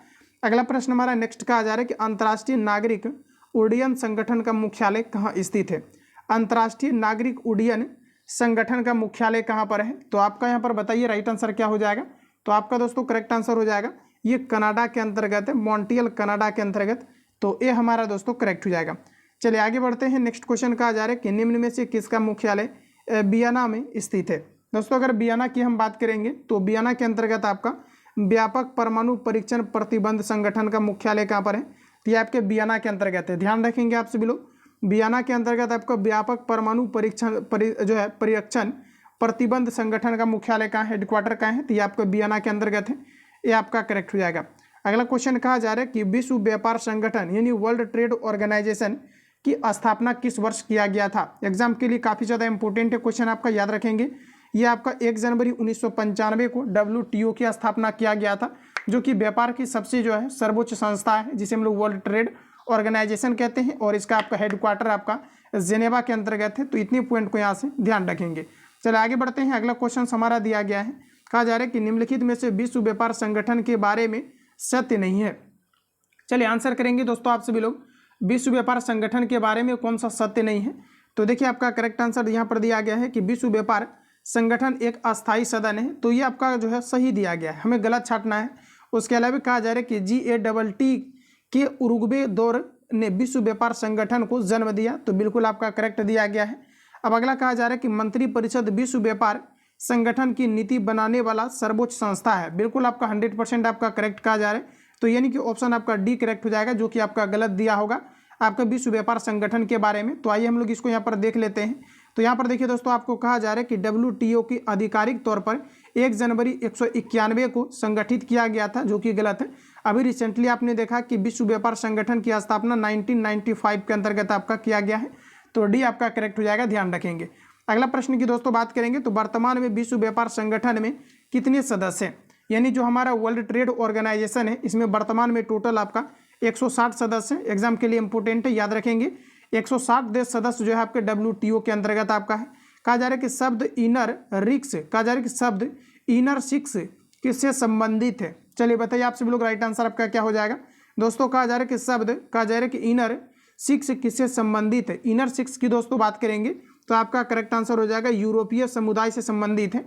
Speaker 1: अगला प्रश्न हमारा नेक्स्ट का आ जा रहा है कि अंतर्राष्ट्रीय नागरिक उड्डयन संगठन का मुख्यालय कहाँ स्थित है। अंतर्राष्ट्रीय नागरिक उड्डयन संगठन का मुख्यालय कहाँ पर है, तो आपका यहाँ पर बताइए राइट आंसर क्या हो जाएगा। तो आपका दोस्तों करेक्ट आंसर हो जाएगा ये कनाडा के अंतर्गत है, मॉन्ट्रियल कनाडा के अंतर्गत। तो ये हमारा दोस्तों करेक्ट हो जाएगा। चलिए आगे बढ़ते हैं। नेक्स्ट क्वेश्चन का आ जा रहा है कि निम्न में से किसका मुख्यालय वियना में स्थित है। दोस्तों अगर वियना की हम बात करेंगे तो वियना के अंतर्गत आपका व्यापक परमाणु परीक्षण प्रतिबंध संगठन का मुख्यालय कहाँ पर है, तो ये आपके वियना के अंतर्गत है। ध्यान रखेंगे आप सभी लोग, वियना के अंतर्गत आपका व्यापक परमाणु परीक्षण प्रतिबंध संगठन का मुख्यालय कहाँ है, हेडक्वार्टर कहाँ है, तो ये आपका वियना के अंतर्गत है। ये आपका करेक्ट हो जाएगा। अगला क्वेश्चन कहा जा रहा है कि विश्व व्यापार संगठन यानी वर्ल्ड ट्रेड ऑर्गेनाइजेशन की स्थापना किस वर्ष किया गया था। एग्जाम के लिए काफ़ी ज़्यादा इंपॉर्टेंट है क्वेश्चन, आपका याद रखेंगे। ये आपका 1 जनवरी 1995 को WTO की स्थापना किया गया था, जो कि व्यापार की सबसे जो है सर्वोच्च संस्था है, जिसे हम लोग वर्ल्ड ट्रेड ऑर्गेनाइजेशन कहते हैं। और इसका आपका हेडक्वार्टर आपका जेनेवा के अंतर्गत है। तो इतने पॉइंट को यहाँ से ध्यान रखेंगे। चलिए आगे बढ़ते हैं। अगला क्वेश्चन हमारा दिया गया है, कहा जा रहा है कि निम्नलिखित में से विश्व व्यापार संगठन के बारे में सत्य नहीं है। चलिए आंसर करेंगे दोस्तों आप सभी लोग, विश्व व्यापार संगठन के बारे में कौन सा सत्य नहीं है। तो देखिए आपका करेक्ट आंसर यहाँ पर दिया गया है कि विश्व व्यापार संगठन एक अस्थायी सदन है। तो ये आपका जो है सही दिया गया है, हमें गलत छाटना है। उसके अलावा कहा जा रहा है कि GATT के उरुग्वे दौर ने विश्व व्यापार संगठन को जन्म दिया। तो बिल्कुल आपका करेक्ट दिया गया है। अब अगला कहा जा रहा है कि मंत्रिपरिषद विश्व व्यापार संगठन की नीति बनाने वाला सर्वोच्च संस्था है। बिल्कुल आपका 100% आपका करेक्ट कहा जा रहा है। तो यानी कि ऑप्शन आपका डी करेक्ट हो जाएगा, जो कि आपका गलत दिया होगा आपका विश्व व्यापार संगठन के बारे में। तो आइए हम लोग इसको यहाँ पर देख लेते हैं। तो यहाँ पर देखिए दोस्तों, आपको कहा जा रहा है कि WTO की आधिकारिक तौर पर 1 जनवरी 191 को संगठित किया गया था, जो कि गलत है। अभी रिसेंटली आपने देखा कि विश्व व्यापार संगठन की स्थापना 1995 के अंतर्गत आपका किया गया है। तो डी आपका करेक्ट हो जाएगा, ध्यान रखेंगे। अगला प्रश्न की दोस्तों बात करेंगे तो वर्तमान में विश्व व्यापार संगठन में कितने सदस्य हैं, यानी जो हमारा वर्ल्ड ट्रेड ऑर्गेनाइजेशन है इसमें वर्तमान में टोटल आपका 160 सदस्य हैं। एग्जाम के लिए इंपोर्टेंट है, याद रखेंगे। 160 देश सदस्य जो है आपके WTO के अंतर्गत आपका है। कहा जा रहा है कि शब्द इनर रिक्स, कहा जा रहा है कि शब्द इनर सिक्स किससे संबंधित है। चलिए बताइए आप सभी लोग, राइट आंसर आपका क्या हो जाएगा दोस्तों। कहा जा रहा है कि शब्द, कहा जा रहा है कि इनर सिक्स किससे संबंधित है। इनर सिक्स की दोस्तों बात करेंगे तो आपका करेक्ट आंसर हो जाएगा यूरोपीय समुदाय से संबंधित है,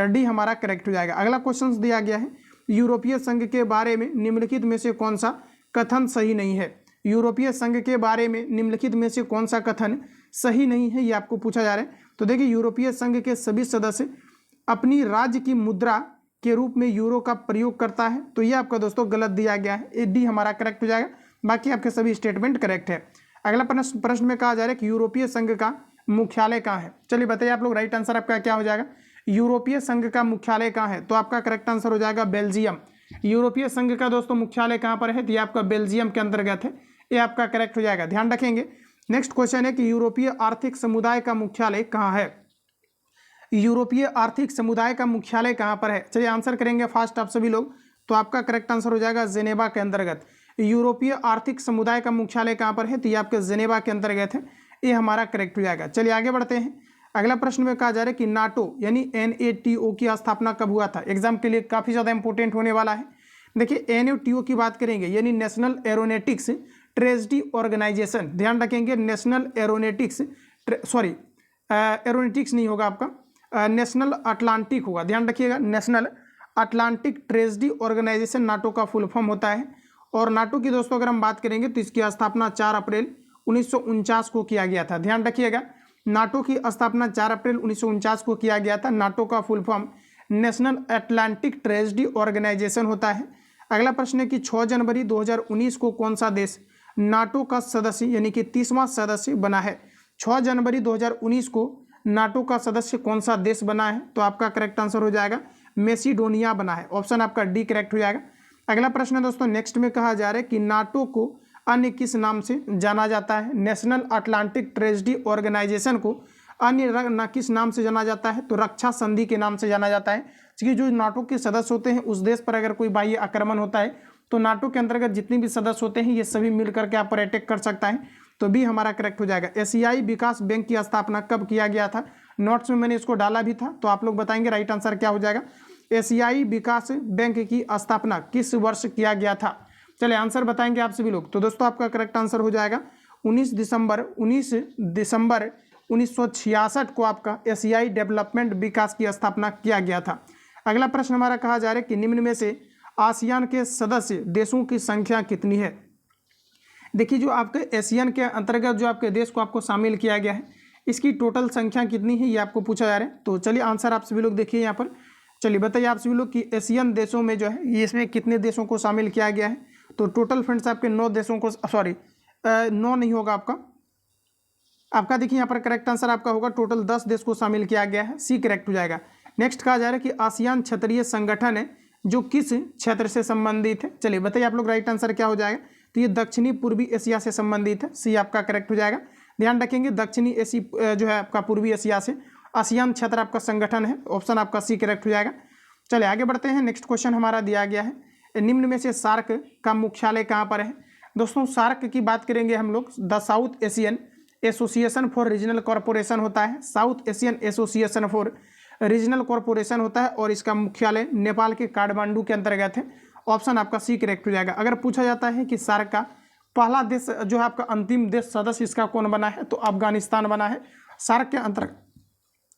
Speaker 1: डी हमारा करेक्ट हो जाएगा। अगला क्वेश्चन दिया गया है, यूरोपीय संघ के बारे में निम्नलिखित में से कौन सा कथन सही नहीं है। यूरोपीय संघ के बारे में निम्नलिखित में से कौन सा कथन सही नहीं है, ये आपको पूछा जा रहा है। तो देखिए, यूरोपीय संघ के सभी सदस्य अपनी राज्य की मुद्रा के रूप में यूरो का प्रयोग करता है, तो ये आपका दोस्तों गलत दिया गया है, डी हमारा करेक्ट हो जाएगा। बाकी आपके सभी स्टेटमेंट करेक्ट है। अगला प्रश्न में कहा जा रहा है कि यूरोपीय संघ का मुख्यालय कहाँ है। चलिए बताइए आप लोग, राइट आंसर आपका क्या हो जाएगा। यूरोपीय संघ का मुख्यालय कहाँ है, तो आपका करेक्ट आंसर हो जाएगा बेल्जियम। यूरोपीय संघ का दोस्तों मुख्यालय कहाँ पर है, तो ये आपका बेल्जियम के अंतर्गत है, ये आपका करेक्ट हो जाएगा, ध्यान रखेंगे। नेक्स्ट क्वेश्चन है कि यूरोपीय आर्थिक समुदाय का मुख्यालय कहाँ है। यूरोपीय आर्थिक समुदाय का मुख्यालय कहाँ पर है। चलिए आंसर करेंगे फास्ट आप सभी लोग, तो आपका करेक्ट आंसर हो जाएगा जेनेवा के अंतर्गत। यूरोपीय आर्थिक समुदाय का मुख्यालय कहाँ पर है, तो ये आपके जेनेवा के अंतर्गत है, ये हमारा करेक्ट हो जाएगा। चलिए आगे बढ़ते हैं। अगला प्रश्न में कहा जा रहा है कि नाटो यानी NATO की स्थापना कब हुआ था। एग्जाम के लिए काफ़ी ज़्यादा इंपॉर्टेंट होने वाला है। देखिए, NATO की बात करेंगे यानी नेशनल एरोनॉटिक्स ट्रेजरी ऑर्गेनाइजेशन, ध्यान रखेंगे। नेशनल एरोनॉटिक्स एरोनॉटिक्स नहीं होगा आपका, नेशनल अटलांटिक होगा, ध्यान रखिएगा। National Atlantic treasury organisation NATO का फुल फॉर्म होता है। और नाटो की दोस्तों अगर हम बात करेंगे तो इसकी स्थापना 4 अप्रैल 1949 को किया गया था, ध्यान रखिएगा। नाटो की स्थापना 4 अप्रैल 1949 को किया गया था। नाटो का full form national Atlantic treasury organisation होता है। अगला प्रश्न है कि 6 जनवरी 2019 को कौन सा देश नाटो का सदस्य यानी कि 30वां सदस्य बना है। 6 जनवरी 2019 को नाटो का सदस्य कौन सा देश बना है, तो आपका करेक्ट आंसर हो जाएगा मैसिडोनिया बना है, ऑप्शन आपका डी करेक्ट हो जाएगा। अगला प्रश्न है दोस्तों, नेक्स्ट में कहा जा रहा है कि नाटो को अन्य किस नाम से जाना जाता है। नेशनल अटलांटिक ट्रेजरी ऑर्गेनाइजेशन को अन्य किस नाम से जाना जाता है, तो रक्षा संधि के नाम से जाना जाता है। क्योंकि जो नाटो के सदस्य होते हैं उस देश पर अगर कोई बाह्य आक्रमण होता है तो नाटो के अंतर्गत जितने भी सदस्य होते हैं ये सभी मिलकर के आप पर अटैक कर सकता है, तो भी हमारा करेक्ट हो जाएगा। एशियाई विकास बैंक की स्थापना कब किया गया था। नोट्स में मैंने इसको डाला भी था, तो आप लोग बताएंगे राइट आंसर क्या हो जाएगा। एशियाई विकास बैंक की स्थापना किस वर्ष किया गया था। चलिए आंसर बताएंगे आप सभी लोग। तो दोस्तों आपका करेक्ट आंसर हो जाएगा 19 दिसंबर 1966 को आपका एशियाई डेवलपमेंट विकास की स्थापना किया गया था। अगला प्रश्न हमारा कहा जा रहा है कि निम्न में से आसियान के सदस्य देशों की संख्या कितनी है। देखिए, जो आपके एशियन के अंतर्गत जो आपके देश को आपको शामिल किया गया है इसकी टोटल संख्या कितनी है, ये आपको पूछा जा रहा है। तो चलिए आंसर आप सभी लोग देखिए यहाँ पर। चलिए बताइए आप सभी लोग कि एशियन देशों में जो है ये इसमें कितने देशों को शामिल किया गया है। तो टोटल फ्रेंड्स आपके 9 देशों को, 9 नहीं होगा आपका देखिए यहाँ पर करेक्ट आंसर आपका होगा टोटल 10 देश को शामिल किया गया है, सी करेक्ट हो जाएगा। नेक्स्ट कहा जा रहा है कि आसियान क्षेत्रीय संगठन है जो किस क्षेत्र से संबंधित है। चलिए बताइए आप लोग राइट आंसर क्या हो जाएगा। तो ये दक्षिणी पूर्वी एशिया से संबंधित है, सी आपका करेक्ट हो जाएगा। ध्यान रखेंगे दक्षिणी एशिया जो है आपका पूर्वी एशिया से आसियान क्षेत्र आपका संगठन है, ऑप्शन आपका सी करेक्ट हो जाएगा। चलिए आगे बढ़ते हैं। नेक्स्ट क्वेश्चन हमारा दिया गया है, निम्न में से सार्क का मुख्यालय कहाँ पर है। दोस्तों सार्क की बात करेंगे हम लोग, the south Asian association for regional corporation होता है, south Asian association for regional corporation होता है और इसका मुख्यालय नेपाल के काठमांडू के अंतर्गत है, ऑप्शन आपका सी करेक्ट हो जाएगा। अगर पूछा जाता है कि सार्क का पहला देश जो है आपका अंतिम देश सदस्य इसका कौन बना है, तो अफगानिस्तान बना है। सार्क के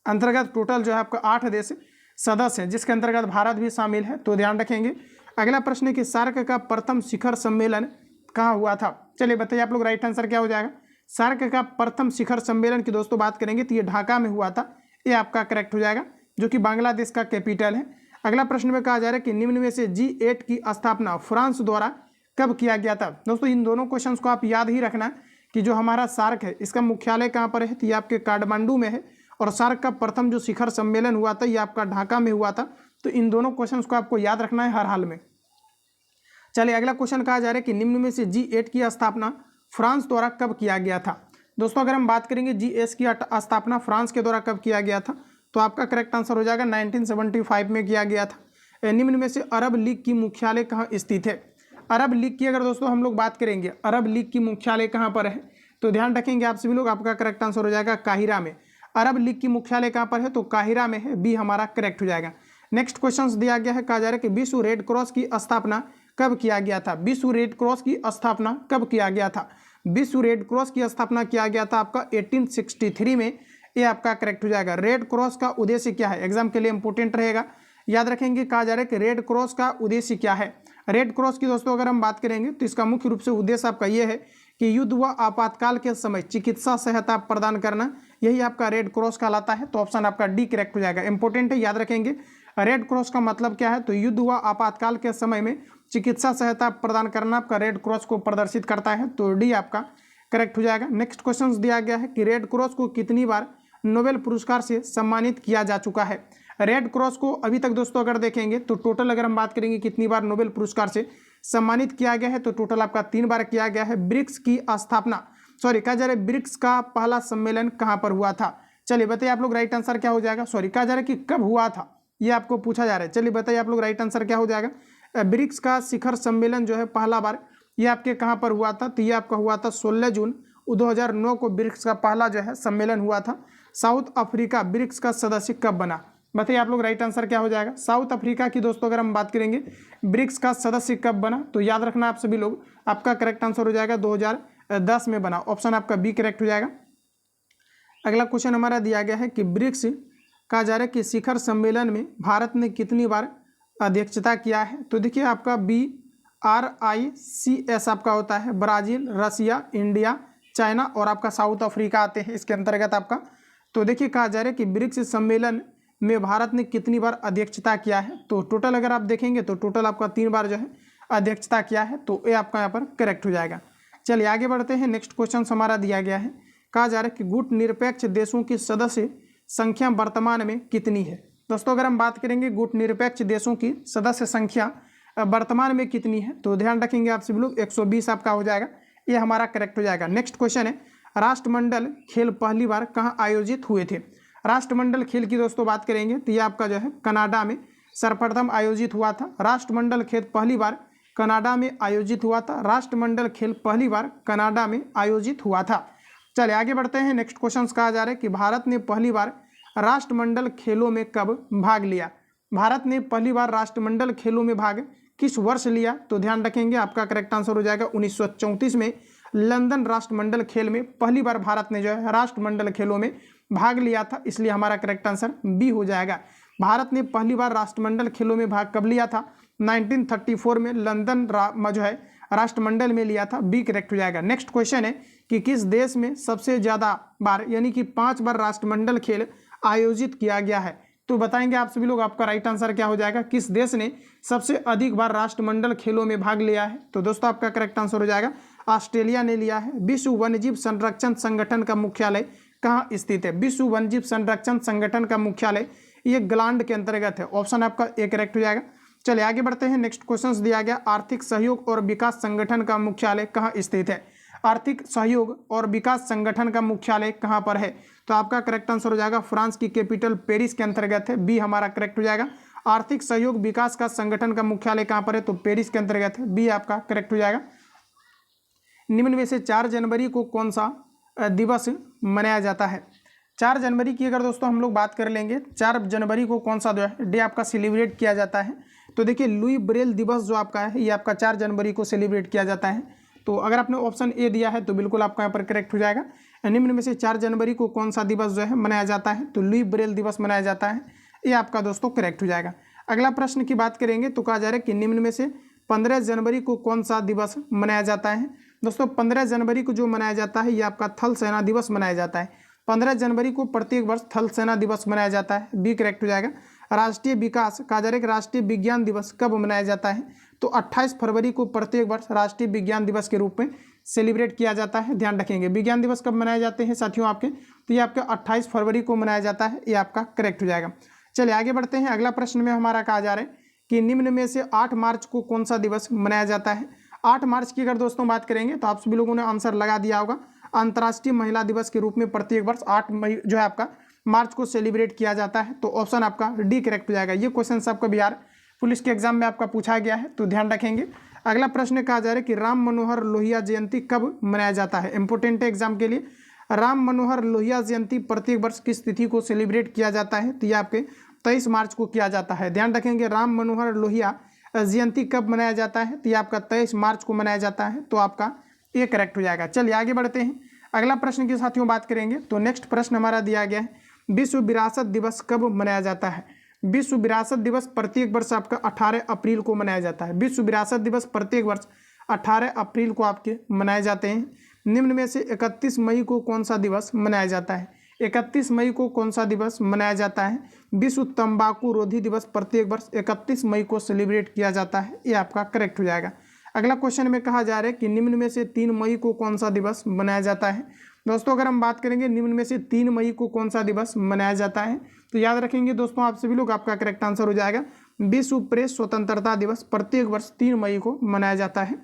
Speaker 1: अंतर्गत टोटल जो है आपका 8 देश सदस्य हैं जिसके अंतर्गत भारत भी शामिल है, तो ध्यान रखेंगे। अगला प्रश्न है कि सार्क का प्रथम शिखर सम्मेलन कहाँ हुआ था। चलिए बताइए आप लोग राइट आंसर क्या हो जाएगा। सार्क का प्रथम शिखर सम्मेलन की दोस्तों बात करेंगे तो ये ढाका में हुआ था, ये आपका करेक्ट हो जाएगा, जो कि बांग्लादेश का कैपिटल है। अगला प्रश्न में कहा जा रहा है कि निम्न में से G8 की स्थापना फ्रांस द्वारा कब किया गया था। दोस्तों इन दोनों क्वेश्चंस को आप याद ही रखना कि जो हमारा सार्क है इसका मुख्यालय कहाँ पर है, तो ये आपके काठमांडू में है, और सार्क का प्रथम जो शिखर सम्मेलन हुआ था ये आपका ढाका में हुआ था। तो इन दोनों क्वेश्चंस को आपको याद रखना है हर हाल में। चलिए अगला क्वेश्चन कहा जा रहा है कि निम्न में से G8 की स्थापना फ्रांस द्वारा कब किया गया था। दोस्तों अगर हम बात करेंगे G8 की स्थापना फ्रांस के द्वारा कब किया गया था, तो आपका करेक्ट आंसर हो जाएगा 1975 में किया गया था। निम्न में से अरब लीग की मुख्यालय कहाँ स्थित है। अरब लीग की अगर दोस्तों हम लोग बात करेंगे, अरब लीग की मुख्यालय कहाँ पर है, तो ध्यान रखेंगे आप सभी लोग, आपका करेक्ट आंसर हो जाएगा काहिरा में। अरब लीग की मुख्यालय कहाँ पर है, तो काहिरा में है, बी हमारा करेक्ट हो जाएगा। नेक्स्ट क्वेश्चन दिया गया है, कहा जा रहा है कि विश्व रेड क्रॉस की स्थापना कब किया गया था। विश्व रेड क्रॉस की स्थापना कब किया गया था। विश्व रेड क्रॉस की स्थापना किया गया था आपका 1863 में, ये आपका करेक्ट हो जाएगा। रेड क्रॉस का उद्देश्य क्या है, एग्जाम के लिए इंपोर्टेंट रहेगा, याद रखेंगे। कहा जा रहा है कि रेड क्रॉस का उद्देश्य क्या है। रेड क्रॉस की दोस्तों अगर हम बात करेंगे तो इसका मुख्य रूप से उद्देश्य आपका ये है कि युद्ध व आपातकाल के समय चिकित्सा सहायता प्रदान करना, यही आपका रेड क्रॉस कहलाता है। तो ऑप्शन आपका डी करेक्ट हो जाएगा, इंपॉर्टेंट है, याद रखेंगे। रेड क्रॉस का मतलब क्या है, तो युद्ध व आपातकाल के समय में चिकित्सा सहायता प्रदान करना आपका रेड क्रॉस को प्रदर्शित करता है। तो डी आपका करेक्ट हो जाएगा। नेक्स्ट क्वेश्चन दिया गया है कि रेड क्रॉस को कितनी बार नोबेल पुरस्कार से सम्मानित किया जा चुका है। रेड क्रॉस को अभी तक दोस्तों अगर देखेंगे तो टोटल अगर हम बात करेंगे कितनी बार नोबेल पुरस्कार से सम्मानित किया गया है, तो टोटल आपका 3 बार किया गया है। ब्रिक्स की स्थापना, कहा जा रहा है ब्रिक्स का पहला सम्मेलन कहाँ पर हुआ था। चलिए बताइए आप लोग राइट आंसर क्या हो जाएगा। कहा जा रहा है कि कब हुआ था, ये आपको पूछा जा रहा है। चलिए बताइए आप लोग राइट आंसर क्या हो जाएगा। ब्रिक्स का शिखर सम्मेलन जो है पहला बार ये आपके कहाँ पर हुआ था, तो ये आपका हुआ था 16 जून 2009 को ब्रिक्स का पहला जो है सम्मेलन हुआ था। साउथ अफ्रीका ब्रिक्स का सदस्य कब बना, बताइए आप लोग राइट आंसर क्या हो जाएगा। साउथ अफ्रीका की दोस्तों अगर हम बात करेंगे ब्रिक्स का सदस्य कब बना, तो याद रखना आप सभी लोग, आपका करेक्ट आंसर हो जाएगा 2010 में बना, ऑप्शन आपका बी करेक्ट हो जाएगा। अगला क्वेश्चन हमारा दिया गया है कि ब्रिक्स कहा जा रहा है कि शिखर सम्मेलन में भारत ने कितनी बार अध्यक्षता किया है। तो देखिए आपका BRICS आपका होता है, ब्राज़ील, रसिया, इंडिया, चाइना और आपका साउथ अफ्रीका आते हैं इसके अंतर्गत आपका। तो देखिए कहा जा रहा है कि ब्रिक्स सम्मेलन में भारत ने कितनी बार अध्यक्षता किया है, तो टोटल अगर आप देखेंगे तो टोटल आपका 3 बार जो है अध्यक्षता किया है। तो ये आपका यहाँ पर करेक्ट हो जाएगा। चलिए आगे बढ़ते हैं। नेक्स्ट क्वेश्चन हमारा दिया गया है, कहा जा रहा है कि गुट निरपेक्ष देशों की सदस्य संख्या वर्तमान में कितनी है। दोस्तों अगर हम बात करेंगे गुट निरपेक्ष देशों की सदस्य संख्या वर्तमान में कितनी है, तो ध्यान रखेंगे आप सभी लोग 120 आपका हो जाएगा, ये हमारा करेक्ट हो जाएगा। नेक्स्ट क्वेश्चन है, राष्ट्रमंडल खेल पहली बार कहाँ आयोजित हुए थे। राष्ट्रमंडल खेल की दोस्तों बात करेंगे तो ये आपका जो है कनाडा में सर्वप्रथम आयोजित हुआ था। राष्ट्रमंडल खेल पहली बार कनाडा में आयोजित हुआ था। राष्ट्रमंडल खेल पहली बार कनाडा में आयोजित हुआ था। चलिए आगे बढ़ते हैं। नेक्स्ट क्वेश्चन कहा जा रहा है कि भारत ने पहली बार राष्ट्रमंडल खेलों में कब भाग लिया। भारत ने पहली बार राष्ट्रमंडल खेलों में भाग किस वर्ष लिया, तो ध्यान रखेंगे आपका करेक्ट आंसर हो जाएगा 1934 में लंदन राष्ट्रमंडल खेल में पहली बार भारत ने जो है राष्ट्रमंडल खेलों में भाग लिया था, इसलिए हमारा करेक्ट आंसर बी हो जाएगा। भारत ने पहली बार राष्ट्रमंडल खेलों में भाग कब लिया था, 1934 में लंदन जो है राष्ट्रमंडल में लिया था, बी करेक्ट हो जाएगा। नेक्स्ट क्वेश्चन है कि किस देश में सबसे ज़्यादा बार यानी कि 5 बार राष्ट्रमंडल खेल आयोजित किया गया है, तो बताएंगे आप सभी लोग, आपका राइट आंसर क्या हो जाएगा। किस देश ने सबसे अधिक बार राष्ट्रमंडल खेलों में भाग लिया है, तो दोस्तों आपका करेक्ट आंसर हो जाएगा ऑस्ट्रेलिया ने लिया है। विश्व वन्यजीव संरक्षण संगठन का मुख्यालय कहाँ स्थित है। विश्व वन्यजीव संरक्षण संगठन का मुख्यालय ये ग्लांड के अंतर्गत है, ऑप्शन आपका ए करेक्ट हो जाएगा। चलिए आगे बढ़ते हैं। नेक्स्ट क्वेश्चन दिया गया, आर्थिक सहयोग और विकास संगठन का मुख्यालय कहाँ स्थित है। आर्थिक सहयोग और विकास संगठन का मुख्यालय कहाँ पर है, तो आपका करेक्ट आंसर हो जाएगा फ्रांस की कैपिटल पेरिस के अंतर्गत है, बी हमारा करेक्ट हो जाएगा। आर्थिक सहयोग विकास का संगठन का मुख्यालय कहाँ पर है, तो पेरिस के अंतर्गत है, बी आपका करेक्ट हो जाएगा। निम्न में से 4 जनवरी को कौन सा दिवस मनाया जाता है। 4 जनवरी की अगर दोस्तों हम लोग बात कर लेंगे, 4 जनवरी को कौन सा जो है डे आपका सेलिब्रेट किया जाता है, तो देखिए लुई ब्रेल दिवस जो आपका है ये आपका 4 जनवरी को सेलिब्रेट किया जाता है। तो अगर आपने ऑप्शन ए दिया है तो बिल्कुल आपका यहाँ पर करेक्ट हो जाएगा। निम्न में से 4 जनवरी को कौन सा दिवस जो है मनाया जाता है, तो लुई ब्रेल दिवस मनाया जाता है, ये आपका दोस्तों करेक्ट हो जाएगा। अगला प्रश्न की बात करेंगे तो कहा जा रहा है कि निम्न में से 15 जनवरी को कौन सा दिवस मनाया जाता है। दोस्तों 15 जनवरी को जो मनाया जाता है ये आपका थल सेना दिवस मनाया जाता है। 15 जनवरी को प्रत्येक वर्ष थल सेना दिवस मनाया जाता है, बी करेक्ट हो जाएगा। राष्ट्रीय विकास कहा जा रहा है कि राष्ट्रीय विज्ञान दिवस कब मनाया जाता है, तो 28 फरवरी को प्रत्येक वर्ष राष्ट्रीय विज्ञान दिवस के रूप में सेलिब्रेट किया जाता है। ध्यान रखेंगे विज्ञान दिवस कब मनाए जाते हैं साथियों आपके, तो ये आपका 28 फरवरी को मनाया जाता है, ये आपका करेक्ट हो जाएगा। चलिए आगे बढ़ते हैं। अगला प्रश्न में हमारा कहा जा रहा है कि निम्न में से 8 मार्च को कौन सा दिवस मनाया जाता है। 8 मार्च की अगर दोस्तों बात करेंगे तो आप सभी लोगों ने आंसर लगा दिया होगा। अंतर्राष्ट्रीय महिला दिवस के रूप में प्रत्येक वर्ष 8 मई जो है आपका मार्च को सेलिब्रेट किया जाता है, तो ऑप्शन आपका डी करेक्ट हो जाएगा। ये क्वेश्चन आपका बिहार पुलिस के एग्जाम में आपका पूछा गया है, तो ध्यान रखेंगे। अगला प्रश्न कहा जा रहा है कि राम मनोहर लोहिया जयंती कब मनाया जाता है। इंपोर्टेंट है एग्जाम के लिए। राम मनोहर लोहिया जयंती प्रत्येक वर्ष किस तिथि को सेलिब्रेट किया जाता है, तो ये आपके 23 मार्च को किया जाता है। ध्यान रखेंगे राम मनोहर लोहिया जयंती कब मनाया जाता है, तो ये आपका 23 मार्च को मनाया जाता है, तो आपका ये करेक्ट हो जाएगा। चलिए आगे बढ़ते हैं। अगला प्रश्न की साथियों बात करेंगे तो नेक्स्ट प्रश्न हमारा दिया गया है विश्व विरासत दिवस कब मनाया जाता है। विश्व विरासत दिवस प्रत्येक वर्ष आपका 18 अप्रैल को मनाया जाता है। विश्व विरासत दिवस प्रत्येक वर्ष 18 अप्रैल को आपके मनाए जाते हैं। निम्न में से 31 मई को कौन सा दिवस मनाया जाता है। 31 मई को कौन सा दिवस मनाया जाता है। विश्व तंबाकू रोधी दिवस प्रत्येक वर्ष 31 मई को सेलिब्रेट किया जाता है, ये आपका करेक्ट हो जाएगा। अगला क्वेश्चन में कहा जा रहा है कि निम्न में से 3 मई को कौन सा दिवस मनाया जाता है। दोस्तों अगर हम बात करेंगे निम्न में से 3 मई को कौन सा दिवस मनाया जाता है, तो याद रखेंगे दोस्तों आप सभी लोग, आपका करेक्ट आंसर हो जाएगा विश्व प्रेस स्वतंत्रता दिवस प्रत्येक वर्ष 3 मई को मनाया जाता है।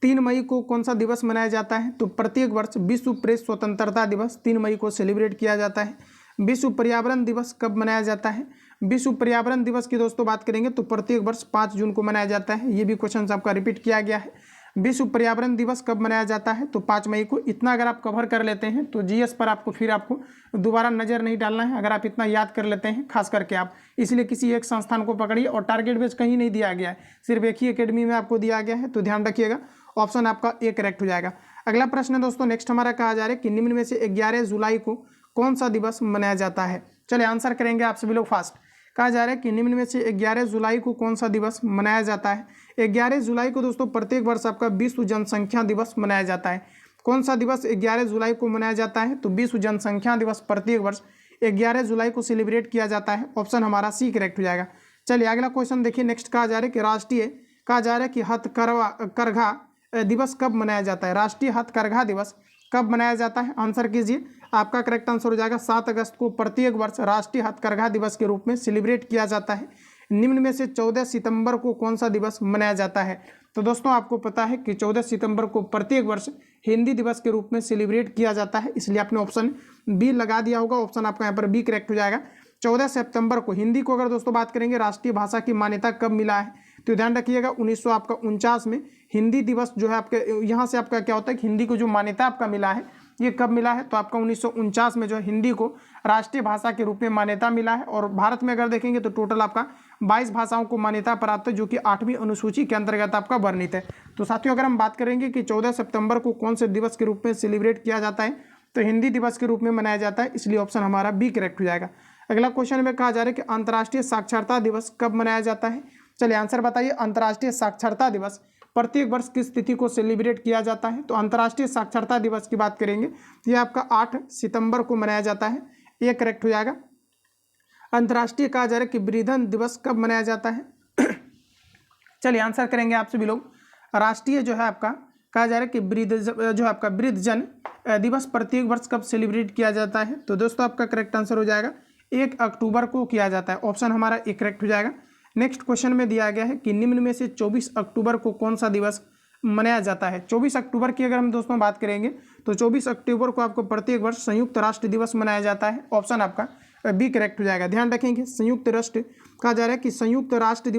Speaker 1: 3 मई को कौन सा दिवस मनाया जाता है, तो प्रत्येक वर्ष विश्व प्रेस स्वतंत्रता दिवस 3 मई को सेलिब्रेट किया जाता है। विश्व पर्यावरण दिवस कब मनाया जाता है। विश्व पर्यावरण दिवस की दोस्तों बात करेंगे तो प्रत्येक वर्ष 5 जून को मनाया जाता है। ये भी क्वेश्चन आपका रिपीट किया गया है। विश्व पर्यावरण दिवस कब मनाया जाता है, तो 5 मई को। इतना अगर आप कवर कर लेते हैं तो जीएस पर आपको फिर आपको दोबारा नज़र नहीं डालना है। अगर आप इतना याद कर लेते हैं खास करके आप, इसलिए किसी एक संस्थान को पकड़िए और टारगेट बेस कहीं नहीं दिया गया है, सिर्फ एक ही एकेडमी में आपको दिया गया है, तो ध्यान रखिएगा ऑप्शन आपका ए करेक्ट हो जाएगा। अगला प्रश्न है दोस्तों नेक्स्ट हमारा कहा जा रहा है कि निम्न में से 11 जुलाई को कौन सा दिवस मनाया जाता है। चलिए आंसर करेंगे आप सभी लोग फास्ट। कहा जा रहा है कि निम्न में से 11 जुलाई को कौन सा दिवस मनाया जाता है। 11 जुलाई को दोस्तों प्रत्येक वर्ष आपका विश्व जनसंख्या दिवस मनाया जाता है। कौन सा दिवस 11 जुलाई को मनाया जाता है, तो विश्व जनसंख्या दिवस प्रत्येक वर्ष 11 जुलाई को सेलिब्रेट किया जाता है। ऑप्शन हमारा सी करेक्ट हो जाएगा। चलिए अगला क्वेश्चन देखिए। नेक्स्ट कहा जा रहा है कि राष्ट्रीय कहा जा रहा है कि हथकरघा दिवस कब मनाया जाता है। राष्ट्रीय हथकरघा दिवस कब मनाया जाता है, आंसर कीजिए। आपका करेक्ट आंसर हो जाएगा 7 अगस्त को प्रत्येक वर्ष राष्ट्रीय हथकरघा दिवस के रूप में सेलिब्रेट किया जाता है। निम्न में से 14 सितंबर को कौन सा दिवस मनाया जाता है, तो दोस्तों आपको पता है कि 14 सितंबर को प्रत्येक वर्ष हिंदी दिवस के रूप में सेलिब्रेट किया जाता है, इसलिए आपने ऑप्शन बी लगा दिया होगा। ऑप्शन आपका यहाँ पर बी करेक्ट हो जाएगा। 14 सितंबर को हिंदी को अगर दोस्तों बात करेंगे राष्ट्रीय भाषा की मान्यता कब मिला है, तो ध्यान रखिएगा 1949 में हिंदी दिवस जो है आपके यहाँ से आपका क्या होता है कि हिंदी को जो मान्यता आपका मिला है ये कब मिला है, तो आपका 1949 में जो है हिंदी को राष्ट्रीय भाषा के रूप में मान्यता मिला है। और भारत में अगर देखेंगे तो टोटल आपका 22 भाषाओं को मान्यता प्राप्त है, जो कि 8वीं अनुसूची के अंतर्गत आपका वर्णित है। तो साथियों अगर हम बात करेंगे कि 14 सितंबर को कौन से दिवस के रूप में सेलिब्रेट किया जाता है, तो हिंदी दिवस के रूप में मनाया जाता है, इसलिए ऑप्शन हमारा बी करेक्ट हो जाएगा। अगला क्वेश्चन में कहा जा रहा है कि अंतर्राष्ट्रीय साक्षरता दिवस कब मनाया जाता है। चलिए आंसर बताइए। अंतर्राष्ट्रीय साक्षरता दिवस प्रत्येक वर्ष किस तिथि को सेलिब्रेट किया जाता है, तो अंतर्राष्ट्रीय साक्षरता दिवस की बात करेंगे तो ये आपका 8 सितंबर को मनाया जाता है, ये करेक्ट हो जाएगा। अंतर्राष्ट्रीय कहा जा रहा है कि वृद्धजन दिवस कब मनाया जाता है। चलिए आंसर करेंगे आप सभी लोग। राष्ट्रीय जो है आपका कहा जा रहा है कि जो है आपका वृद्धजन दिवस प्रत्येक वर्ष कब सेलिब्रेट किया जाता है, तो दोस्तों आपका करेक्ट आंसर हो जाएगा 1 अक्टूबर को किया जाता है। ऑप्शन हमारा एक करेक्ट हो जाएगा। नेक्स्ट क्वेश्चन में दिया गया है कि निम्न में से 24 अक्टूबर को कौन सा दिवस मनाया जाता है। 24 अक्टूबर की अगर हम दोस्तों बात करेंगे तो 24 अक्टूबर को आपको प्रत्येक वर्ष संयुक्त राष्ट्र दिवस मनाया जाता है। ऑप्शन आपका बी करेक्ट हो जाएगा। ध्यान रखेंगे संयुक्त राष्ट्र कहा जा रहा है कि संयुक्त राष्ट्र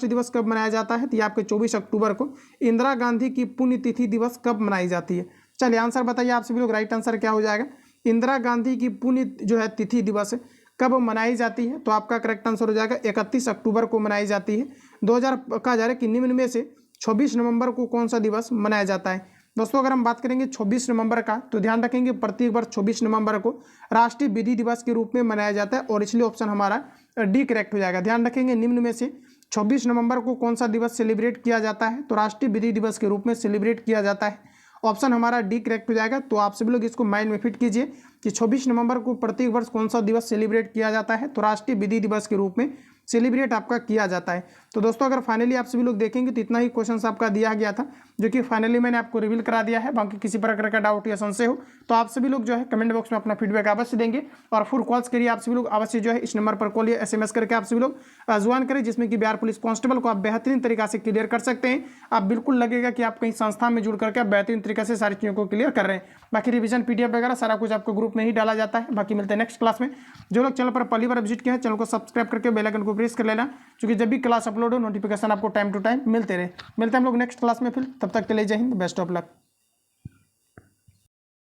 Speaker 1: दिवस कब मनाया जाता है, तो ये आपके 24 अक्टूबर को। इंदिरा गांधी की पुण्यतिथि दिवस कब मनाई जाती है। चलिए आंसर बताइए आप सभी लोग। राइट आंसर क्या हो जाएगा। इंदिरा गांधी की पुण्य जो है तिथि दिवस कब मनाई जाती है, तो आपका करेक्ट आंसर हो जाएगा 31 अक्टूबर को मनाई जाती है। 2000 कहा जा रहा है कि निम्न में से 26 नवंबर को कौन सा दिवस मनाया जाता है। दोस्तों अगर हम बात करेंगे 26 नवंबर का, तो ध्यान रखेंगे प्रत्येक वर्ष 26 नवंबर को राष्ट्रीय विधि दिवस के रूप में मनाया जाता है, और इसलिए ऑप्शन हमारा डी करेक्ट हो जाएगा। ध्यान रखेंगे निम्न में से 26 नवंबर को कौन सा दिवस सेलिब्रेट किया जाता है, तो राष्ट्रीय विधि दिवस के रूप में सेलिब्रेट किया जाता है। ऑप्शन हमारा डी करेक्ट हो जाएगा। तो आप सभी लोग इसको माइंड में फिट कीजिए कि 26 नवंबर को प्रत्येक वर्ष कौन सा दिवस सेलिब्रेट किया जाता है, तो राष्ट्रीय विधि दिवस के रूप में सेलिब्रेट आपका किया जाता है। तो दोस्तों अगर फाइनली आप सभी लोग देखेंगे तो इतना ही क्वेश्चन आपका दिया गया था, जो कि फाइनली मैंने आपको रिवील करा दिया है। बाकी किसी प्रकार का डाउट या संशय हो तो आप सभी लोग जो है कमेंट बॉक्स में अपना फीडबैक अवश्य देंगे, और फुल कॉल्स के लिए आप सभी लोग अवश्य जो है इस नंबर पर कॉल या SMS करके आप सभी लोग ज्वाइन करें, जिसमें कि बिहार पुलिस कांस्टेबल को आप बेहतरीन तरीका से क्लियर कर सकते हैं। आप बिल्कुल लगेगा कि आप कहीं संस्था में जुड़ करके आप बेहतरीन तरीके से सारी चीज़ों को क्लियर कर रहे हैं। बाकी रिवीजन PDF वगैरह सारा कुछ आपको ग्रुप में ही डाला जाता है। बाकी मिलते हैं नेक्स्ट क्लास में। जो लोग चैनल पर पहली बार विजिट किया है चैनल को सब्सक्राइब करके बेल आइकन को प्रेस कर लेना, क्योंकि जब भी क्लास अपलोड हो नोटिफिकेशन आपको टाइम टू टाइम मिलते रहे। मिलते हैं हम लोग नेक्स्ट क्लास में फिर, तब तक के लिए जय हिंद, बेस्ट ऑफ लक।